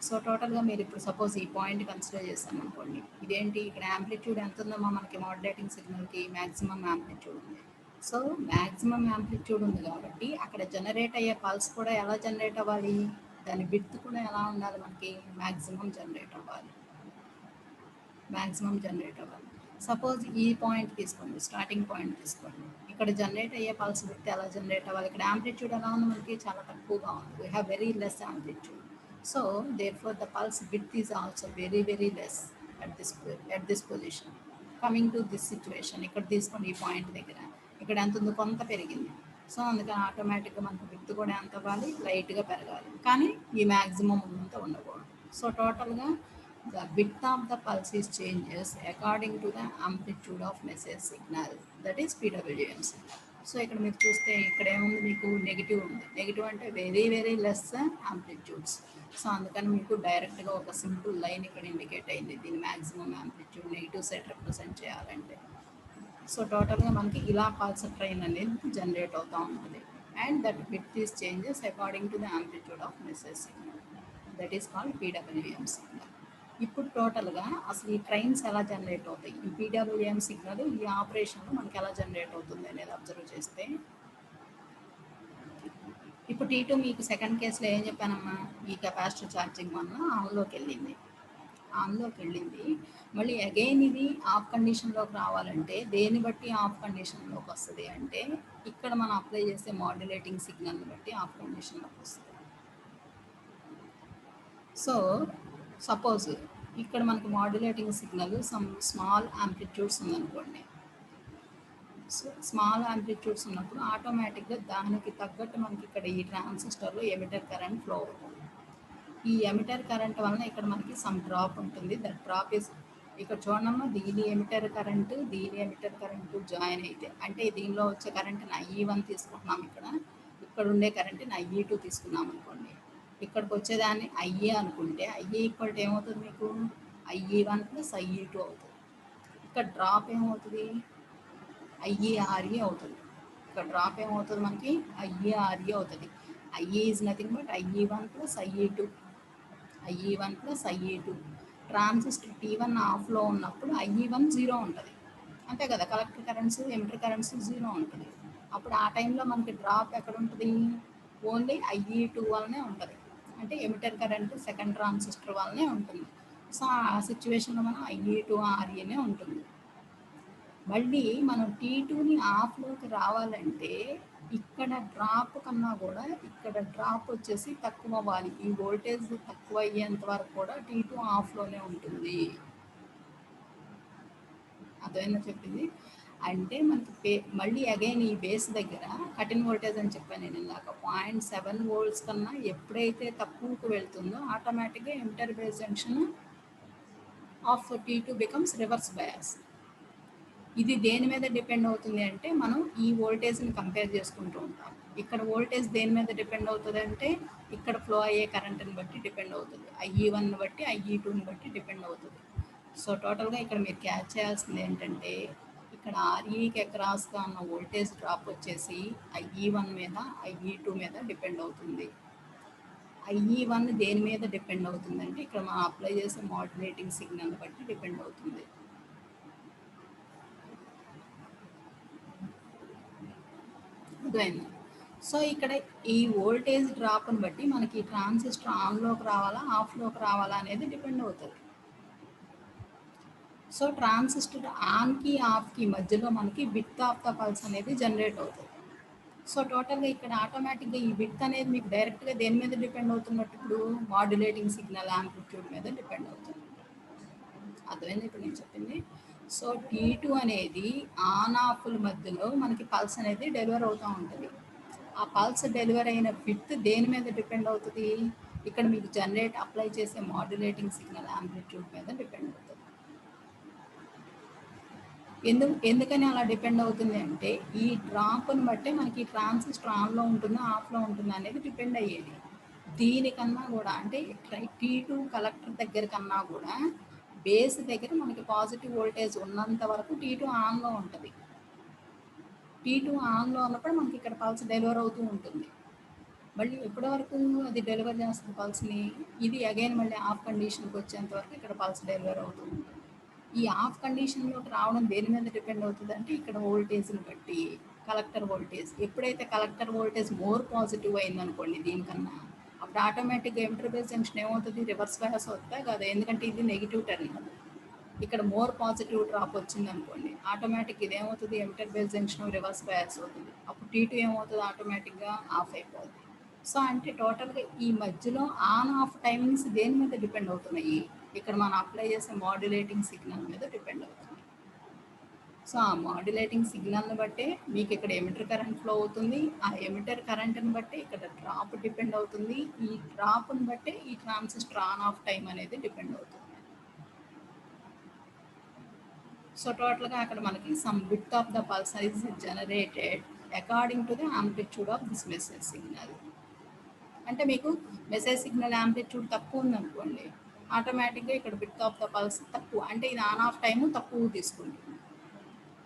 సో టోటల్గా మీరు ఇప్పుడు సపోజ్ ఈ పాయింట్ కన్సిడర్ చేస్తాం అనుకోండి. ఇదేంటి? ఇక్కడ యాంప్లిట్యూడ్ ఎంత ఉందమ్మా మనకి మాడ్యులేటింగ్ సిగ్నల్కి? మ్యాక్సిమం యాంప్లిట్యూడ్ ఉంది. సో మ్యాక్సిమం యాంప్లిట్యూడ్ ఉంది కాబట్టి అక్కడ జనరేట్ అయ్యే పల్స్ కూడా ఎలా జనరేట్ అవ్వాలి? దాని విడ్త్ కూడా ఎలా ఉండాలి? మనకి మ్యాక్సిమం జనరేట్ అవ్వాలి. సపోజ్ ఈ పాయింట్ తీసుకోండి, స్టార్టింగ్ పాయింట్ తీసుకోండి. ఇక్కడ జనరేట్ అయ్యే పల్స్ విడ్త్ ఎలా జనరేట్ అవ్వాలి? ఇక్కడ యాంప్లిట్యూడ్ ఎలా ఉంది? మనకి చాలా తక్కువగా ఉంది. We have very less amplitude. So therefore the pulse width is also very less at this position. Coming to this situation, ఇక్కడ తీసుకోండి ఈ పాయింట్ దగ్గర ఇక్కడ ఎంత ఉందో కొంత పెరిగింది. సో అందుకని ఆటోమేటిక్గా మనకు విడ్త్ కూడా ఎంత అవ్వాలి? లైట్గా పెరగాలి, కానీ ఈ మ్యాక్సిమం ఉన్నంత ఉండకూడదు. సో టోటల్గా the width of the pulse is changes according to the amplitude of message signal, that is PWM signal. So ఇక్కడ మీరు చూస్తే ఇక్కడ ఏముంది? మీకు నెగిటివ్ ఉంది. నెగిటివ్ అంటే వెరీ లెస్ యాంప్లిట్యూడ్స్. సో అందుకని మీకు డైరెక్ట్గా ఒక సింపుల్ లైన్ ఇక్కడ ఇండికేట్ అయింది. దీని maximum amplitude negative side represent చేయాలంటే. సో టోటల్గా మనకి ఇలా పల్స్ ట్రైన్ అనేది జనరేట్ అవుతూ ఉంటుంది. And that width is changes according to the amplitude of message signal, that is called PWM signal. ఇప్పుడు టోటల్గా అసలు ఈ ట్రైన్స్ ఎలా జనరేట్ అవుతాయి? ఈ PWM సిగ్నల్ ఈ ఆపరేషన్లో మనకి ఎలా జనరేట్ అవుతుంది అనేది అబ్జర్వ్ చేస్తే, ఇప్పుడు T2 మీకు సెకండ్ కేసులో ఏం చెప్పానమ్మా? ఈ కెపాసిటర్ ఛార్జింగ్ వల్ల ఆన్లోకి వెళ్ళింది. మళ్ళీ అగైన్ ఇది ఆఫ్ కండిషన్లోకి రావాలంటే దేన్ని బట్టి ఆఫ్ కండిషన్లోకి వస్తుంది అంటే ఇక్కడ మనం అప్లై చేసే మాడ్యులేటింగ్ సిగ్నల్ని బట్టి ఆఫ్ కండిషన్లోకి వస్తుంది. సో సపోజ్ ఇక్కడ మనకు modulating signal some small amplitudes ఉందనుకోండి. సో స్మాల్ యాంప్లిట్యూడ్స్ ఉన్నప్పుడు ఆటోమేటిక్గా దానికి తగ్గట్టు మనకి ఇక్కడ ఈ ట్రాన్సిస్టర్లో ఎమిటర్ కరెంట్ ఫ్లో అవుతుంది. ఈ ఎమిటర్ కరెంట్ వలన ఇక్కడ మనకి సమ్ డ్రాప్ ఉంటుంది. దట్ డ్రాప్ ఇస్ ఇక్కడ చూడమ్మా, దీని ఎమిటర్ కరెంటు జాయిన్ అయితే అంటే దీనిలో వచ్చే కరెంట్ని IE1 తీసుకుంటున్నాం. ఇక్కడ ఉండే కరెంట్ని IE2 తీసుకున్నాం అనుకోండి. ఇక్కడికి వచ్చేదాన్ని IA అనుకుంటే IA ఈక్వల్ టు ఏమవుతుంది? మీకు IE1 + IE2 అవుతుంది. ఇక్కడ డ్రాప్ ఏమవుతుంది? ఐఈఆర్ఈ అవుతుంది. ఇక్కడ డ్రాప్ ఏమవుతుంది మనకి ఐఈఆర్ఈ అవుతుంది. IE is nothing but IE one plus IE two, IE one plus IE two. Transistor T1 ఆఫ్లో ఉన్నప్పుడు ఐఈ1 జీరో ఉంటుంది, అంతే కదా. Collector currents emitter currents zero ఉంటుంది. అప్పుడు ఆ టైంలో మనకి డ్రాప్ ఎక్కడ ఉంటుంది, ఓన్లీ ఐఈ2 వల్లనే ఉంటుంది, అంటే ఎమిటర్ కరెంట్ సెకండ్ ట్రాన్సిస్టర్ వల్లనే ఉంటుంది. సో ఆ సిచ్యువేషన్లో మనం ఐఈ2 ఆర్ఈనే ఉంటుంది. మళ్ళీ మనం T2ని ఆఫ్లోకి రావాలంటే ఇక్కడ డ్రాప్ కన్నా కూడా ఇక్కడ డ్రాప్ వచ్చేసి తక్కువ అవ్వాలి. ఈ వోల్టేజ్ తక్కువ అయ్యేంత వరకు కూడా T2 ఆఫ్లోనే ఉంటుంది. అర్థమైందా చెప్పింది? అంటే మనకి మళ్ళీ అగైన్ ఈ బేస్ దగ్గర కటిన్ వోల్టేజ్ అని చెప్పాను నేను ఇందాక, 0.7 వోల్ట్స్ కన్నా ఎప్పుడైతే తక్కువకు వెళ్తుందో ఆటోమేటిక్గా inter base junction of T2 becomes reverse bias. ఇది దేని మీద డిపెండ్ అవుతుంది అంటే మనం ఈ వోల్టేజ్ని కంపేర్ చేసుకుంటూ ఉంటాం. ఇక్కడ వోల్టేజ్ దేని మీద డిపెండ్ అవుతుంది అంటే ఇక్కడ ఫ్లో అయ్యే కరెంట్ని బట్టి డిపెండ్ అవుతుంది, ఐఈ1ని బట్టి ఐఈ2ని బట్టి డిపెండ్ అవుతుంది. సో టోటల్గా ఇక్కడ మీరు క్యాచ్ చేయాల్సింది ఏంటంటే ఇక్కడ ఆర్ఈకి అక్రాస్గా ఉన్న వోల్టేజ్ డ్రాప్ వచ్చేసి ఐఈ1 మీద ఐఈ2 మీద డిపెండ్ అవుతుంది. ఐఈ1 దేని మీద డిపెండ్ అవుతుంది అంటే ఇక్కడ మనం అప్లై చేసే మాడ్యులేటింగ్ సిగ్నల్ బట్టి డిపెండ్ అవుతుంది. అర్థమైంది? సో ఇక్కడ ఈ వోల్టేజ్ డ్రాప్ని బట్టి మనకి ట్రాన్సిస్టర్ ఆన్లోకి రావాలా ఆఫ్లోకి రావాలా అనేది డిపెండ్ అవుతుంది. సో ట్రాన్సిస్టర్ ఆన్కి ఆఫ్కి మధ్యలో మనకి విడ్త్ ఆఫ్ ద పల్స్ అనేది జనరేట్ అవుతుంది. సో టోటల్గా ఇక్కడ ఆటోమేటిక్గా ఈ విడ్త్ అనేది మీకు డైరెక్ట్గా దేని మీద డిపెండ్ అవుతున్నట్టు, ఇప్పుడు మాడ్యులేటింగ్ సిగ్నల్ యాంప్లిట్యూడ్ మీద డిపెండ్ అవుతుంది. అర్థమైంది ఇప్పుడు నేను చెప్పింది? సో T2 అనేది ఆన్ ఆఫ్ల మధ్యలో మనకి పల్స్ అనేది డెలివర్ అవుతూ ఉంటుంది. ఆ పల్స్ డెలివర్ అయిన విడ్త్ దేని మీద డిపెండ్ అవుతుంది, ఇక్కడ మీకు జనరేట్ అప్లై చేసే మాడ్యులేటింగ్ సిగ్నల్ యాంప్లిట్యూడ్ మీద డిపెండ్ అవుతుంది. ఎందుకని అలా డిపెండ్ అవుతుంది అంటే ఈ డ్రాప్ని బట్టే మనకి ట్రాన్సిస్టర్ ఆన్లో ఉంటుందా ఆఫ్లో ఉంటుందా అనేది డిపెండ్ అయ్యేది. దీనికన్నా కూడా అంటే T2 కలెక్టర్ దగ్గర కన్నా కూడా బేస్ దగ్గర మనకి పాజిటివ్ వోల్టేజ్ ఉన్నంత వరకు T2 ఆన్లో ఉంటుంది. T2 ఆన్లో ఉన్నప్పుడు మనకి ఇక్కడ పల్స్ డెలివర్ అవుతూ ఉంటుంది. మళ్ళీ ఎప్పటి వరకు అది డెలివర్ చేస్తుంది పల్స్ని, ఇది అగైన్ మళ్ళీ ఆఫ్ కండిషన్కి వచ్చేంత వరకు ఇక్కడ పల్స్ డెలివర్ అవుతూ ఉంటుంది. ఈ ఆఫ్ కండిషన్లోకి రావడం దేని మీద డిపెండ్ అవుతుంది అంటే ఇక్కడ వోల్టేజ్ని బట్టి, కలెక్టర్ వోల్టేజ్. ఎప్పుడైతే కలెక్టర్ వోల్టేజ్ మోర్ పాజిటివ్ అయిందనుకోండి దీనికన్నా, అప్పుడు ఆటోమేటిక్గా ఎమిటర్ బేస్ జంక్షన్ ఏమవుతుంది, రివర్స్ బయాస్ అవుతుందా కదా, ఎందుకంటే ఇది నెగిటివ్ టెర్మినల్. ఇక్కడ మోర్ పాజిటివ్ డ్రాప్ వచ్చింది అనుకోండి, ఆటోమేటిక్ ఇదేమవుతుంది, emitter base junction reverse bias అవుతుంది. అప్పుడు T2 ఏమవుతుంది, ఆటోమేటిక్గా ఆఫ్ అయిపోతుంది. సో అంటే టోటల్గా ఈ మధ్యలో ఆన్ ఆఫ్ టైమింగ్స్ దేని మీద డిపెండ్ అవుతున్నాయి, ఇక్కడ మనం అప్లై చేసే మాడ్యులేటింగ్ సిగ్నల్ మీద డిపెండ్ అవుతుంది. సో ఆ మాడ్యులేటింగ్ సిగ్నల్ని బట్టే మీకు ఇక్కడ ఎమిటర్ కరెంట్ ఫ్లో అవుతుంది. ఆ ఎమిటర్ కరెంట్ని బట్టే ఇక్కడ డ్రాప్ డిపెండ్ అవుతుంది. ఈ డ్రాప్ని బట్టే ఈ ట్రాన్సిస్టర్ ఆన్ ఆఫ్ టైం అనేది డిపెండ్ అవుతుంది. సో టోటల్గా అక్కడ మనకి some width of the pulse is generated according to the amplitude of this message signal. అంటే మీకు మెసేజ్ సిగ్నల్ యాంప్లిట్యూడ్ తక్కువ ఉందనుకోండి, ఆటోమేటిక్గా ఇక్కడ విడ్త్ ఆఫ్ ద పల్స్ తక్కువ, అంటే ఇది ఆన్ ఆఫ్ టైము తక్కువ తీసుకుంటుంది.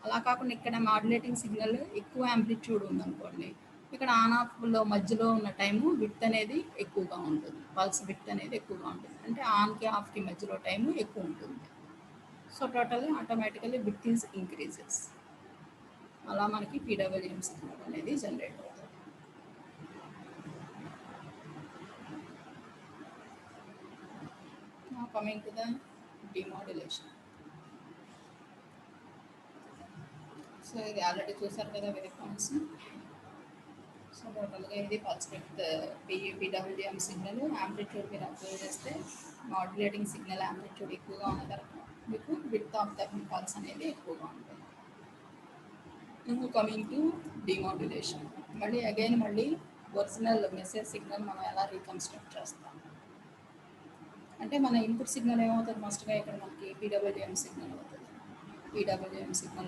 అలా కాకుండా ఇక్కడ మాడ్యులేటింగ్ సిగ్నల్ ఎక్కువ యాంప్లిట్యూడ్ ఉందనుకోండి, ఇక్కడ ఆన్ ఆఫ్లో మధ్యలో ఉన్న టైము విడ్త్ అనేది ఎక్కువగా ఉంటుంది, పల్స్ విడ్త్ అనేది ఎక్కువగా ఉంటుంది, అంటే ఆన్కి ఆఫ్కి మధ్యలో టైము ఎక్కువ ఉంటుంది. సో టోటల్గా ఆటోమేటికల్లీ విడ్త్ ఈజ్ ఇంక్రీజెస్. అలా మనకి PWM సిగ్నల్ అనేది జనరేట్ అవుతుంది. Coming to the demodulation. So ఇది ఆల్రెడీ చూసారు కదా వేవ్ ఫార్మ్స్. సో టోటల్గా ఇది pulse width PWM signal amplitude మీరు అప్లై చేస్తే మాడ్యులేటింగ్ సిగ్నల్ యాంప్లిట్యూడ్ ఎక్కువగా ఉన్న తర్వాత మీకు విడ్త్ ఆఫ్ ద పల్స్ అనేది ఎక్కువగా ఉంటుంది. కమింగ్ టు డిమాడ్యులేషన్, మళ్ళీ ఒరిజినల్ మెసేజ్ సిగ్నల్ మనం ఎలా రీకన్స్ట్రక్ట్ చేస్తాం అంటే మన ఇన్పుట్ సిగ్నల్ ఏమవుతుంది, ఫస్ట్గా ఇక్కడ మనకి PWM సిగ్నల్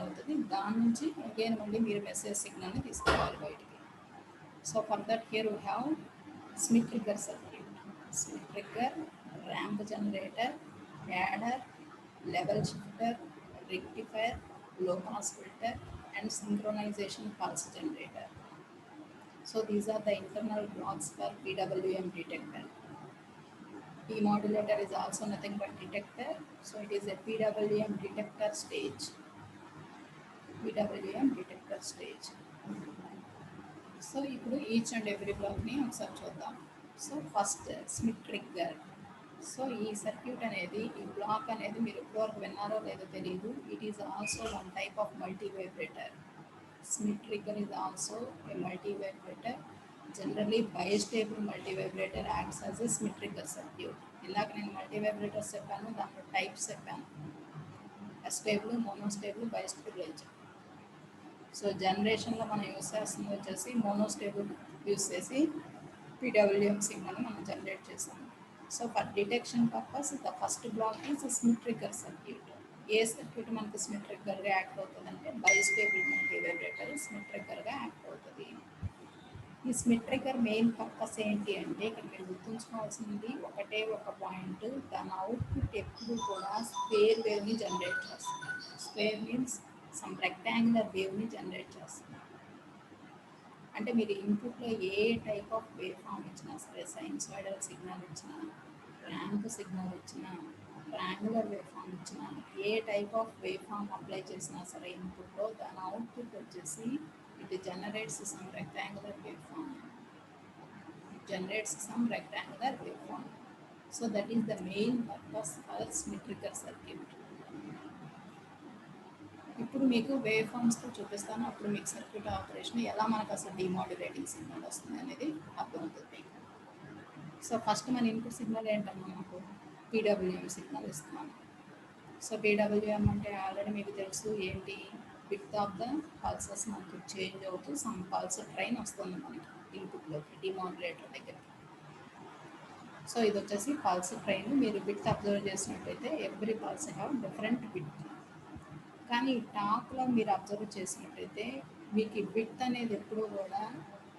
అవుతుంది. దాని నుంచి అగైన్ మళ్ళీ మీరు మెసేజ్ సిగ్నల్ని తీసుకోవాలి బయటికి. So for that here we have Schmitt trigger circuit, Schmitt trigger, ramp generator, adder, level shifter, rectifier, low pass filter and synchronization pulse generator. So these are the internal blocks for PWM detector. Demodulator is also nothing but detector. So it is a PWM detector stage. PWM detector stage. So ఇప్పుడు ఈచ్ అండ్ ఎవ్రీ బ్లాక్ని ఒకసారి చూద్దాం. So first Smith trigger. So ఈ సర్క్యూట్ అనేది, ఈ బ్లాక్ అనేది మీరు ఇప్పటివరకు విన్నారో లేదో తెలియదు. It is also one type of multi vibrator. Smith trigger is also a multi vibrator. Generally బైస్టేబుల్ multi vibrator acts as a Smith trigger circuit. ఇలాగ నేను మల్టీ వైబ్రేటర్స్ చెప్పాను, దాంట్లో టైప్స్ చెప్పాను. స్టేబుల్, మోనోస్టేబుల్, బైస్టేబుల్ అని చెప్పాను. సో జనరేషన్లో మనం యూస్ చేస్తుంది వచ్చేసి మోనోస్టేబుల్ యూస్ చేసి PWM సిగ్నల్ మనం జనరేట్ చేస్తాము. So for detection purpose the first block is Schmitt trigger circuit. ఏ సర్క్యూట్ మనకి స్మిత్ ట్రిగ్గర్గా యాక్ట్ అవుతుంది అంటే బైస్టేబుల్ మల్టీ వైబ్రేటర్ స్మిత్ ట్రిగ్గర్గా యాక్ట్ అవుతుంది. ఈ స్మిత్ ట్రిగ్గర్ మెయిన్ పర్పస్ ఏంటి అంటే, ఇక్కడ మీరు గుర్తుంచుకోవాల్సింది ఒకటే ఒక పాయింట్, దాని అవుట్పుట్ ఎప్పుడు కూడా స్క్వేర్ వేవ్ని జనరేట్ చేస్తుంది. స్క్వేర్ మీన్స్ సమ్ రెక్టాంగులర్ వేవ్ని జనరేట్ చేస్తుంది. అంటే మీరు ఇన్పుట్లో ఏ టైప్ ఆఫ్ వేవ్ ఫామ్ ఇచ్చినా సరే, సైన్సాయిడల్ సిగ్నల్ ఇచ్చినా, ర్యాంప్ సిగ్నల్ ఇచ్చినా, ట్రయాంగులర్ వేవ్ ఫామ్ ఇచ్చినా, ఏ type of wave form apply చేసినా సరే ఇన్పుట్లో, దాని అవుట్పుట్ వచ్చేసి it generates some rectangular wave form. Generates some rectangular wave form. So that is the main purpose for Schmitt trigger circuit. ఇప్పుడు మీకు వేవ్ ఫామ్స్తో చూపిస్తాను. అప్పుడు మీకు సర్క్యూట్ ఆపరేషన్ ఎలా మనకు అసలు డిమాడ్యులేటింగ్ సిగ్నల్ వస్తుంది అనేది అర్థమవుతుంది. సో ఫస్ట్ మన ఇన్పుట్ సిగ్నల్ ఏంటన్నా, మాకు PWM సిగ్నల్ ఇస్తున్నాను. సో PWM అంటే ఆల్రెడీ మీకు తెలుసు ఏంటి, విడ్త్ ఆఫ్ ద పల్సెస్ మనకి చేంజ్ అవుతూ సమ్ పల్స్ ట్రైన్ వస్తుంది మనకి ఇన్పుట్లోకి డిమాడ్యులేటర్ దగ్గరికి. సో ఇది వచ్చేసి పల్స్ ట్రైన్. మీరు విడ్త్ అబ్జర్వ్ చేసినట్టయితే every pulse have different width. కానీ టాప్లో మీరు అబ్జర్వ్ చేసినట్టయితే మీకు ఈ విడ్త్ అనేది ఎప్పుడు కూడా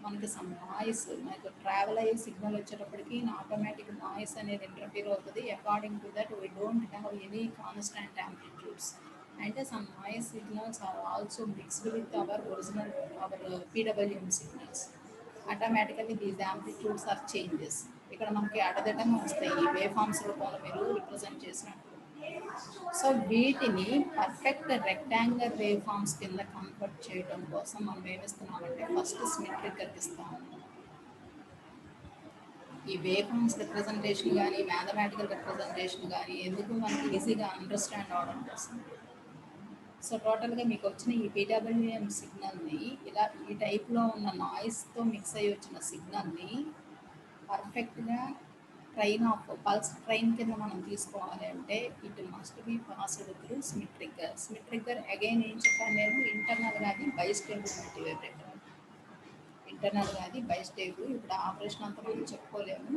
మనకి సమ్ నాయిస్, మనకు ట్రావెల్ అయ్యే సిగ్నల్ వచ్చేటప్పటికి ఆటోమేటిక్ నాయిస్ అనేది ఇంటర్ఫియర్ అవుతుంది. According to that we don't have any constant amplitudes. అంటే some noise signals are also mixed with our original PWM signals. Automatically these amplitudes are changes. ఇక్కడ మనకి అడదటంగా వస్తాయి ఈ వేవ్ ఫామ్స్ రూపంలో మీరు రిప్రజెంట్ చేసినట్టు. సో వీటిని పర్ఫెక్ట్ రెక్టాంగులర్ వేవ్ ఫామ్స్ కింద కన్వర్ట్ చేయడం కోసం మనం ఏమిస్తున్నామంటే ఫస్ట్ స్మిత్ ట్రిగ్గర్ ఇస్తాము. ఈ వేవ్ ఫామ్స్ రిప్రజెంటేషన్ కానీ, మ్యాథమెటికల్ రిప్రజెంటేషన్ కానీ ఎందుకు మనకి ఈజీగా అండర్స్టాండ్ అవడం కోసం. సో టోటల్గా మీకు వచ్చిన ఈ PWM సిగ్నల్ని ఇలా ఈ టైప్లో ఉన్న నాయిస్తో మిక్స్ అయ్యి వచ్చిన సిగ్నల్ని పర్ఫెక్ట్గా ట్రైన్ ఆఫ్ పల్స్ ట్రైన్ కింద మనం తీసుకోవాలి అంటే it must be passed through Smith trigger. Smith trigger again ఏం చెప్పాను నేను, ఇంటర్నల్గా అది బైస్టేబుల్ మల్టీ వైబ్రేటర్. ఇంటర్నల్గా అది బైస్టేబుల్. ఇప్పుడు ఆపరేషన్ అంతా మనం చెప్పుకోలేము.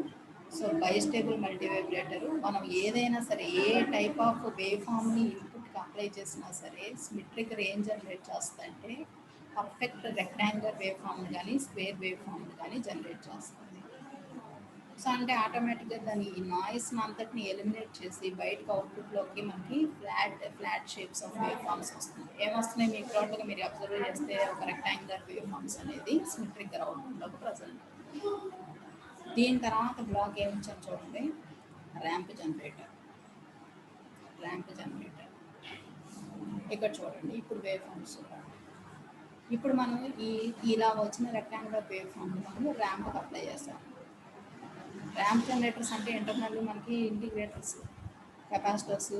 సో బైస్టేబుల్ మల్టీ వైబ్రేటర్ మనం ఏదైనా సరే ఏ టైప్ ఆఫ్ వేవ్ ఫామ్ని ఇన్పుట్కి అప్లై చేసినా సరే స్మిత్ ట్రిగ్గర్ ఏం జనరేట్ చేస్తుందంటే పర్ఫెక్ట్ రెక్టాంగులర్ వేవ్ ఫామ్ని కానీ, స్క్వేర్ వేవ్ ఫామ్ని కానీ జనరేట్ చేస్తుంది. సో అంటే ఆటోమేటిక్గా దాని ఈ నాయిస్ని అంతటిని ఎలిమినేట్ చేసి బయటకు అవుట్పుట్లోకి మనకి flat shapes of wave forms వస్తుంది. ఏమొస్తున్నాయి మీకు టోటల్గా మీరు అబ్జర్వ్ చేస్తే ఒక రెక్టాంగులర్ వేవ్ ఫామ్స్ అనేది స్మిత్ ట్రిగ్గర్ అవుట్పుట్లోకి ప్రజెంట్. దీని తర్వాత బ్లాక్ ఏమిచ్చాను చూడండి, ర్యాంప్ జనరేటర్. ర్యాంప్ జనరేటర్ ఇక్కడ చూడండి. ఇప్పుడు వేవ్ ఫామ్స్ చూడండి. ఇప్పుడు మనం ఇలా వచ్చిన రెక్టాంగులర్ వేవ్ ఫామ్ని మనం ర్యాంప్కి అప్లై చేస్తాం. ర్యాంప్ జనరేటర్స్ అంటే ఇంటర్నల్ మనకి ఇంటిగ్రేటర్స్, కెపాసిటర్స్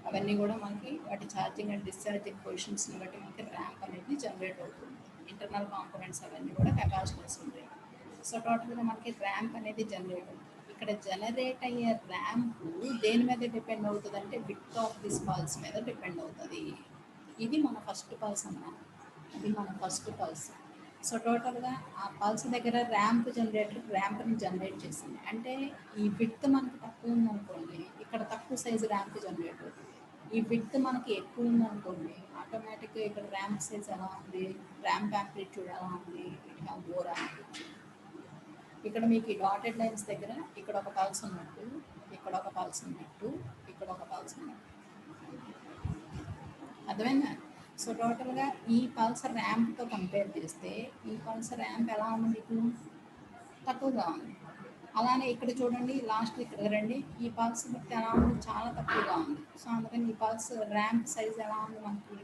అవన్నీ కూడా మనకి వాటి ఛార్జింగ్ అండ్ డిశ్చార్జింగ్ పొజిషన్స్ని బట్టి మనకి ర్యాంప్ అనేది జనరేట్ అవుతుంది. ఇంటర్నల్ కాంపోనెంట్స్ అవన్నీ కూడా కెపాసిటర్స్ ఉంటాయి. సో టోటల్గా మనకి ర్యాంప్ అనేది జనరేట్ అవుతుంది. ఇక్కడ జనరేట్ అయ్యే ర్యాంప్ దేని మీద డిపెండ్ అవుతుంది అంటే విడ్త్ ఆఫ్ దిస్ పల్స్ మీద డిపెండ్ అవుతుంది. ఇది మన ఫస్ట్ పల్స్ అన్నమాట. ఇది మన ఫస్ట్ పల్స్. సో టోటల్గా ఆ పల్స్ దగ్గర ర్యాంప్ని జనరేట్ చేసింది. అంటే ఈ విడ్త్ మనకి తక్కువ ఉందనుకోండి, ఇక్కడ తక్కువ సైజు ర్యాంప్ జనరేట్ అవుతుంది. ఈ విడ్త్ మనకి ఎక్కువ ఉందనుకోండి, ఆటోమేటిక్గా ఇక్కడ ర్యాంప్ సైజ్ ఎలా ఉంది, ర్యాంప్ యాంప్లిట్యూడ్ ఎలా ఉంది, ఇట్ హ్యావ్ మోర్ యాంప్లిట్యూడ్. ఇక్కడ మీకు ఈ డాటెడ్ లైన్స్ దగ్గర ఇక్కడ ఒక పల్స్ ఉన్నట్టు, ఇక్కడ ఒక పల్స్ ఉన్నట్టు, ఇక్కడ ఒక పల్స్ ఉన్నట్టు. అర్థమైందా? సో టోటల్గా ఈ పల్స్ ర్యాంప్తో కంపేర్ చేస్తే ఈ పల్స్ ర్యాంప్ ఎలా ఉంది మీకు? తక్కువగా ఉంది. అలానే ఇక్కడ చూడండి, లాస్ట్ ఇక్కడ రండి, ఈ పల్స్ బట్టి ఎలా ఉంది? చాలా తక్కువగా ఉంది. సో అందుకని ఈ పల్స్ ర్యాంప్ సైజ్ ఎలా ఉంది మనకి?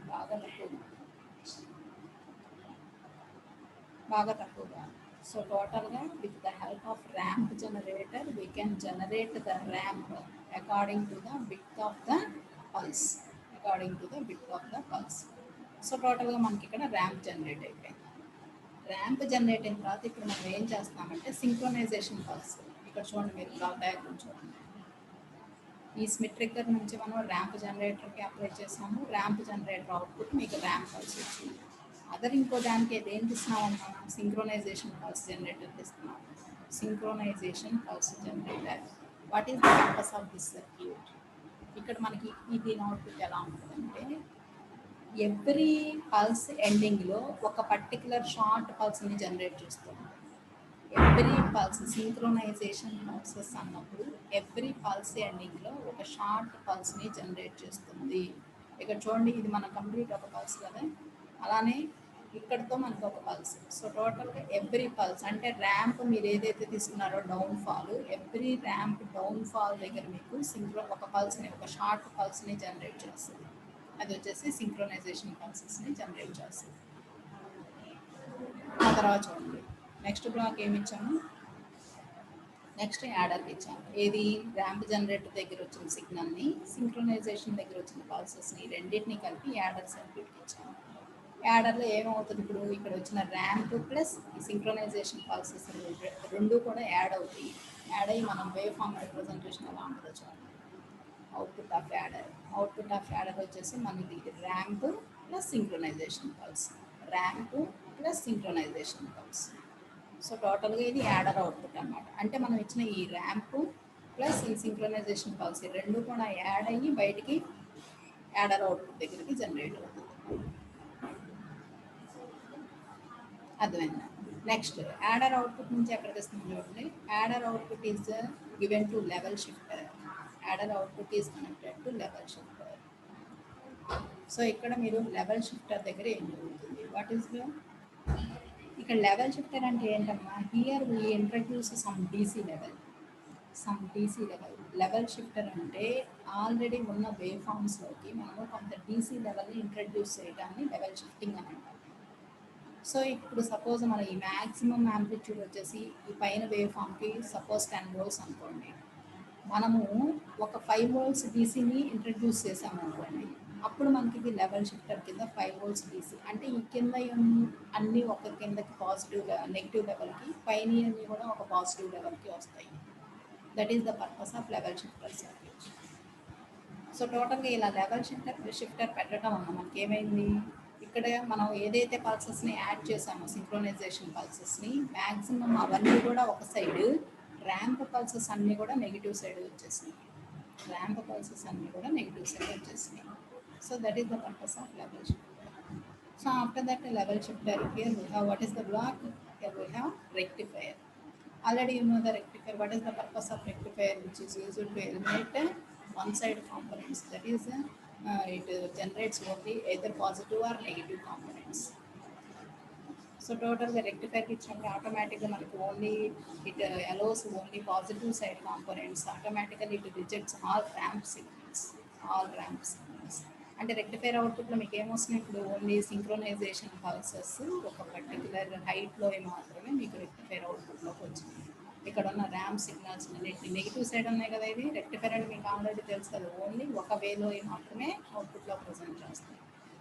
బాగా తక్కువగా. సో టోటల్గా with the help of ramp generator we can generate the ramp according to the bit of the pulse. So టోటల్గా మనకి ఇక్కడ ర్యాంప్ జనరేట్ అయిపోయింది. ర్యాంప్ జనరేట్ అయిన తర్వాత ఇప్పుడు మనం ఏం చేస్తామంటే సింక్రోనైజేషన్ పల్స్. ఇక్కడ చూడండి, మీరు బ్లాక్ డయాగ్రామ్ చూడండి. ఈ స్మిత్ ట్రిగ్గర్ నుంచి మనం ర్యాంప్ జనరేటర్కి అప్లై చేసాము. ర్యాంప్ జనరేటర్ అవుట్పుట్ మీకు ర్యాంప్ పల్స్ వచ్చింది. ఇంకో దానికి దేనికి ఇస్తున్నాం మనం? సింక్రోనైజేషన్ పల్స్ జనరేటర్కి ఇస్తున్నాం. Synchronisation pulse generator. What is the purpose of this circuit? ఇక్కడ మనకి దీని అవుట్పుట్ ఎలా ఉంటుందంటే, ఎవ్రీ పల్స్ ఎండింగ్లో ఒక పర్టికులర్ షార్ట్ పల్స్ని జనరేట్ చేస్తుంది. ఎవ్రీ పల్స్ సింక్రోనైజేషన్ ప్రాసెస్ అన్నప్పుడు ఎవ్రీ పల్స్ ఎండింగ్లో ఒక షార్ట్ పల్స్ని జనరేట్ చేస్తుంది. ఇక్కడ చూడండి, ఇది మన కంప్లీట్ ఒక పల్స్ కదా, అలానే ఇక్కడతో మనకు ఒక పల్స్. సో టోటల్గా ఎవ్రీ పల్స్ అంటే ర్యాంప్ మీరు ఏదైతే తీసుకున్నారో down fall, every ramp down fall దగ్గర మీకు ఒక పల్స్ని, ఒక షార్ట్ పల్స్ని జనరేట్ చేస్తుంది. అది వచ్చేసి సింక్రోనైజేషన్ పల్సెస్ని జనరేట్ చేస్తుంది. ఆ తర్వాత చూడండి, నెక్స్ట్ బ్లాక్ ఏమి ఇచ్చాము? నెక్స్ట్ యాడర్కి ఇచ్చాము. ఏది? ర్యాంప్ జనరేటర్ దగ్గర వచ్చిన సిగ్నల్ని, సింక్రోనైజేషన్ దగ్గర వచ్చిన పల్సెస్ని రెండింటిని కలిపి యాడర్ సర్క్యూట్కి ఇచ్చాము. యాడర్లో ఏమవుతుంది? ఇప్పుడు ఇక్కడ వచ్చిన ర్యాంప్ ప్లస్ సింక్రోనైజేషన్ పల్సెస్ రెండు కూడా యాడ్ అవుతాయి. యాడ్ అయ్యి మనం వేవ్ ఫామ్ రిప్రజెంటేషన్ ఎలా ఉంటుందో చూడండి. అవుట్పుట్ ఆఫ్ యాడర్ వచ్చేసి మనకి ramp plus synchronisation pulse, so టోటల్గా ఇది యాడర్ అవుట్పుట్ అన్నమాట. అంటే మనం ఇచ్చిన ఈ ర్యాంప్ ప్లస్ ఈ సింక్రోనైజేషన్ పల్స్ రెండు కూడా యాడ్ అయ్యి బయటికి యాడర్ అవుట్పుట్ దగ్గరికి జనరేట్ అవుతుంది. అర్థమైందా? నెక్స్ట్ యాడర్ అవుట్పుట్ నుంచి ఎక్కడికి వస్తుంది చూడండి. Adder output is given to level shifter. Adder output is connected to level shifter. So ఇక్కడ మీరు లెవెల్ షిఫ్టర్ దగ్గర ఏం జరుగుతుంది? వాట్ ఈస్ ఇక్కడ లెవెల్ షిఫ్టర్ అంటే ఏంటమ్మా? Here we introduce some DC level. Level shifter అంటే ఆల్రెడీ ఉన్న వేవ్ ఫామ్స్లోకి మనము కొంత డీసీ లెవెల్ని ఇంట్రడ్యూస్ చేయడాన్ని లెవెల్ షిఫ్టింగ్ అని అంటాం. సో ఇప్పుడు సపోజ్ మన ఈ మ్యాక్సిమం యాంప్లిట్యూడ్ వచ్చేసి ఈ పైన వేవ్ ఫామ్కి సపోజ్ 10 volts అనుకోండి, మనము ఒక 5 volts డీసీని ఇంట్రడ్యూస్ చేసాము అనుకోండి, అప్పుడు మనకి ఇది లెవెల్ షిఫ్టర్ కింద 5 volts డీసీ. అంటే ఈ కింద అన్నీ ఒక కిందకి పాజిటివ్ నెగిటివ్ లెవెల్కి, పైన అన్నీ కూడా ఒక పాజిటివ్ లెవెల్కి వస్తాయి. That is the purpose of level shifter circuit. So టోటల్గా ఇలా లెవెల్ షిఫ్టర్ పెట్టడం వల్ల మనకి ఏమైంది? ఇక్కడ మనం ఏదైతే పల్సెస్ని యాడ్ చేసామో సింక్రోనైజేషన్ పల్సెస్ని, మ్యాక్సిమం అవన్నీ కూడా ఒక సైడ్, ర్యాంప్ పల్సెస్ అన్నీ కూడా నెగిటివ్ సైడ్ వచ్చేసినాయి. So that is the purpose of level shifter. So after that level shifter, here we have what is the block? Here we have rectifier. Already you know the rectifier. What is the purpose of rectifier? Which is used to eliminate one side components. That is it generates only either positive or negative components. So total the rectifier ఇచ్చినప్పుడు ఆటోమేటిక్గా మనకు only it allows only positive side components. Automatically it rejects all ramp signals. అంటే రెక్టిఫైర్ అవుట్పుట్లో మీకు ఏమొస్తున్నాయి? ఇప్పుడు ఓన్లీ సింక్రోనైజేషన్ పల్సెస్ ఒక పర్టికులర్ హైట్లో మాత్రమే మీకు రెక్టిఫైర్ అవుట్పుట్లోకి వచ్చింది. ఇక్కడ ఉన్న ర్యాంప్ సిగ్నల్స్ అన్నింటినీ నెగిటివ్ సైడ్ ఉన్నాయి కదా, ఇది రెక్టిఫైర్ అంటే మీకు ఆల్రెడీ తెలుసు కదా, ఓన్లీ ఒక వేలో మాత్రమే అవుట్పుట్లో ప్రజెంట్ చేస్తాయి.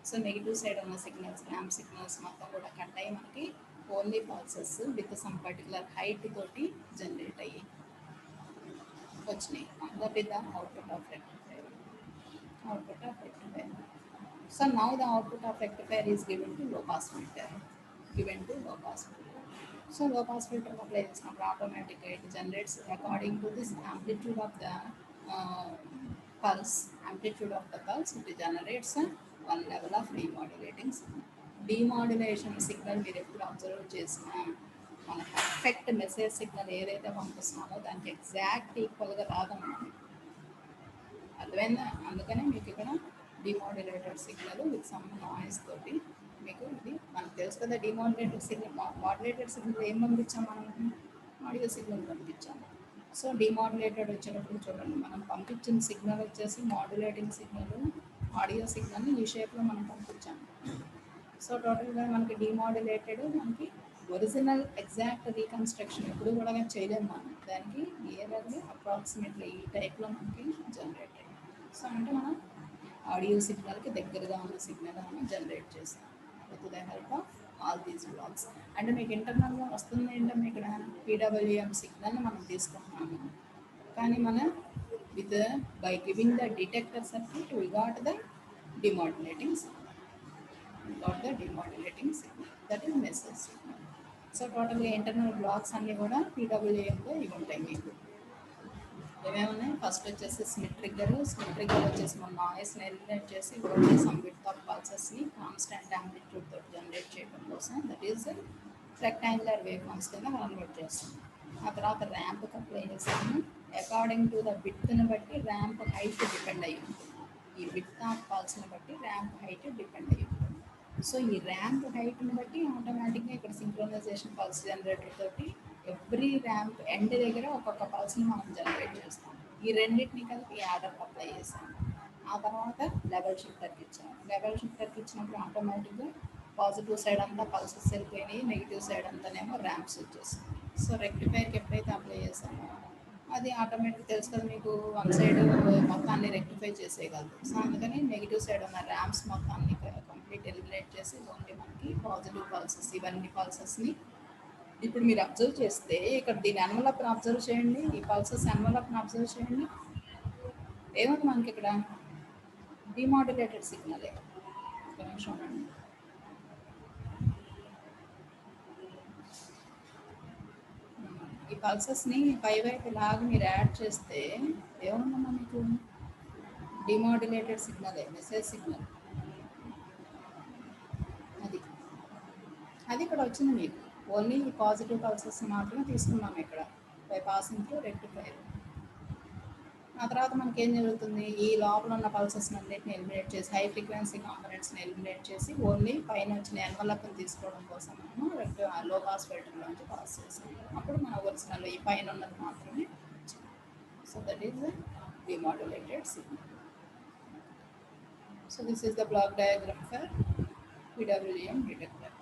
సో నెగిటివ్ సైడ్ ఉన్న సిగ్నల్స్, ర్యాంప్ సిగ్నల్స్ మొత్తం కూడా కట్ అయ్యి మనకి only pulses with some particular height తోటి జనరేట్ అయ్యి వచ్చినాయి. That is the output of rectifier. So now the output of rectifier is given to low pass filter. So low pass filter apply చేసినప్పుడు automatically it generates according to this amplitude of the pulse. It generates one level of demodulating signal. Demodulation signal మీరు ఎప్పుడు అబ్జర్వ్ చేసినా మన పర్ఫెక్ట్ మెసేజ్ సిగ్నల్ ఏదైతే పంపిస్తున్నామో దానికి ఎగ్జాక్ట్ ఈక్వల్గా రాదన్నమాట. అర్థమైందా? అందుకనే మీకు ఇక్కడ డిమోడ్యులేటెడ్ సిగ్నల్ విత్ సమ్ నాయిస్ తోటి మీకు ఇది మనకు తెలుసు కదా. డిమోడ్యులేటెడ్ సిగ్నల్, మాడ్యులేటెడ్ సిగ్నల్ ఏం పంపించాం మనం? ఆడియో సిగ్నల్ పంపించాము. సో డిమోడ్యులేటెడ్ వచ్చేటప్పుడు చూడండి, మనం పంపించిన సిగ్నల్ వచ్చేసి మాడ్యులేటింగ్ సిగ్నల్, ఆడియో సిగ్నల్ని ఈ షేప్లో మనం పంపించాము. సో టోటల్గా మనకి డిమోడ్యులేటెడ్, మనకి ఒరిజినల్ ఎగ్జాక్ట్ రీకన్స్ట్రక్షన్ ఎప్పుడు కూడా చేయలేము మనం. దానికి నియర్లీ అప్రాక్సిమేట్లీ ఈ టైప్లో మనకి జనరేట్ అయ్యింది. సో అంటే మనం ఆడియో సిగ్నల్కి దగ్గరగా ఉన్న సిగ్నల్ మనం జనరేట్ చేస్తాం with the help of all these blocks. అంటే మీకు ఇంటర్నల్గా వస్తుంది ఏంటంటే ఇక్కడ పీడబ్ల్యూఎం సిగ్నల్ని మనం తీసుకుంటున్నాము, కానీ మనం with by giving the detector circuit we got the demodulating signal. That is message signal. So టోటల్గా ఇంటర్నల్ బ్లాక్స్ అన్నీ కూడా పీడబ్ల్యూఎంలో ఇవి ఉంటాయి మీకు. ఏమేమున్నాయి? ఫస్ట్ వచ్చేసి స్మిత్ ట్రిగ్గర్ వచ్చేసి మన నాయిస్ని ఎలిమినేట్ చేసి ఓన్లీ సమ్ విడ్త్ ఆఫ్ పల్సెస్ని కాన్స్టెంట్ యాంప్లిట్యూడ్ తోటి జనరేట్ చేయడం కోసం, that is rectangular wave forms కింద కన్వర్ట్ చేస్తాం. ఆ తర్వాత ర్యాంప్కి అప్లై చేస్తాము. అకార్డింగ్ టు ద విడ్త్ని బట్టి ర్యాంప్ హైట్ డిపెండ్ అయ్యి ఉంటుంది. ఈ విడ్త్ ఆఫ్ పల్స్ని బట్టి ర్యాంప్ హైట్ డిపెండ్ అయ్యి ఉంటుంది. సో ఈ ర్యాంప్ హైట్ని బట్టి ఆటోమేటిక్గా ఇక్కడ సింక్రోనైజేషన్ పల్స్ జనరేటర్ తోటి ఎవ్రీ ర్యాంప్ ఎండ్ దగ్గర ఒక్కొక్క పల్స్ని మనం జనరేట్ చేస్తాం. ఈ రెండింటిని కలిపి యాడర్ అప్లై చేస్తాం. ఆ తర్వాత లెవెల్ షిఫ్టర్కి ఇచ్చాము. లెవెల్ షిఫ్టర్కి ఇచ్చినప్పుడు ఆటోమేటిక్గా పాజిటివ్ సైడ్ అంతా పల్సెస్ వెళ్ళిపోయినాయి, నెగిటివ్ సైడ్ అంతానేమో ర్యాంప్స్ వచ్చేస్తాయి. సో రెక్టిఫైర్కి ఎప్పుడైతే అప్లై చేస్తామో అది ఆటోమేటిక్ తెలుసు కదా మీకు, వన్ సైడ్ మొత్తాన్ని రెక్టిఫై చేసేయగలదు. సో అందుకని నెగిటివ్ సైడ్ ఉన్న ర్యాంప్స్ మొత్తాన్ని కంప్లీట్ ఎలిమినేట్ చేసి ఓన్లీ మనకి పాజిటివ్ పల్సెస్, ఇవన్నీ పల్సెస్ని ఇప్పుడు మీరు అబ్జర్వ్ చేస్తే ఇక్కడ దీని ఎన్వలప్ని అబ్జర్వ్ చేయండి, ఈ పల్సెస్ ఎన్వలప్ని అబ్జర్వ్ చేయండి. ఏముంది మనకి ఇక్కడ? డిమోడ్యులేటెడ్ సిగ్నలే. ఒక నిమిషం ఉండండి. ఈ పల్సెస్ని పైవైపు లాగా మీరు యాడ్ చేస్తే ఏముందమ్మా మీకు? డిమోడ్యులేటెడ్ సిగ్నలే, మెసేజ్ సిగ్నల్. అది ఇక్కడ వచ్చింది మీకు. ఓన్లీ పాజిటివ్ పల్సెస్ మాత్రమే తీసుకున్నాం ఇక్కడ బై పాసింగ్ త్రూ రెక్టిఫైర్. ఆ తర్వాత మనకి ఏం జరుగుతుంది? ఈ లోపల ఉన్న పల్సెస్ అన్నింటిని ఎలిమినేట్ చేసి, హై ఫ్రీక్వెన్సీ కాంపనెంట్స్ని ఎలిమినేట్ చేసి ఓన్లీ పైన వచ్చిన ఎన్వలప్ని తీసుకోవడం కోసం మనము లో పాస్ ఫిల్టర్లోంచి పాస్ చేసాం. అప్పుడు మన ఒరిజినల్ ఈ పైన ఉన్నది మాత్రమే వచ్చింది. So that is the demodulated signal. So this is the block diagram for PWM detector.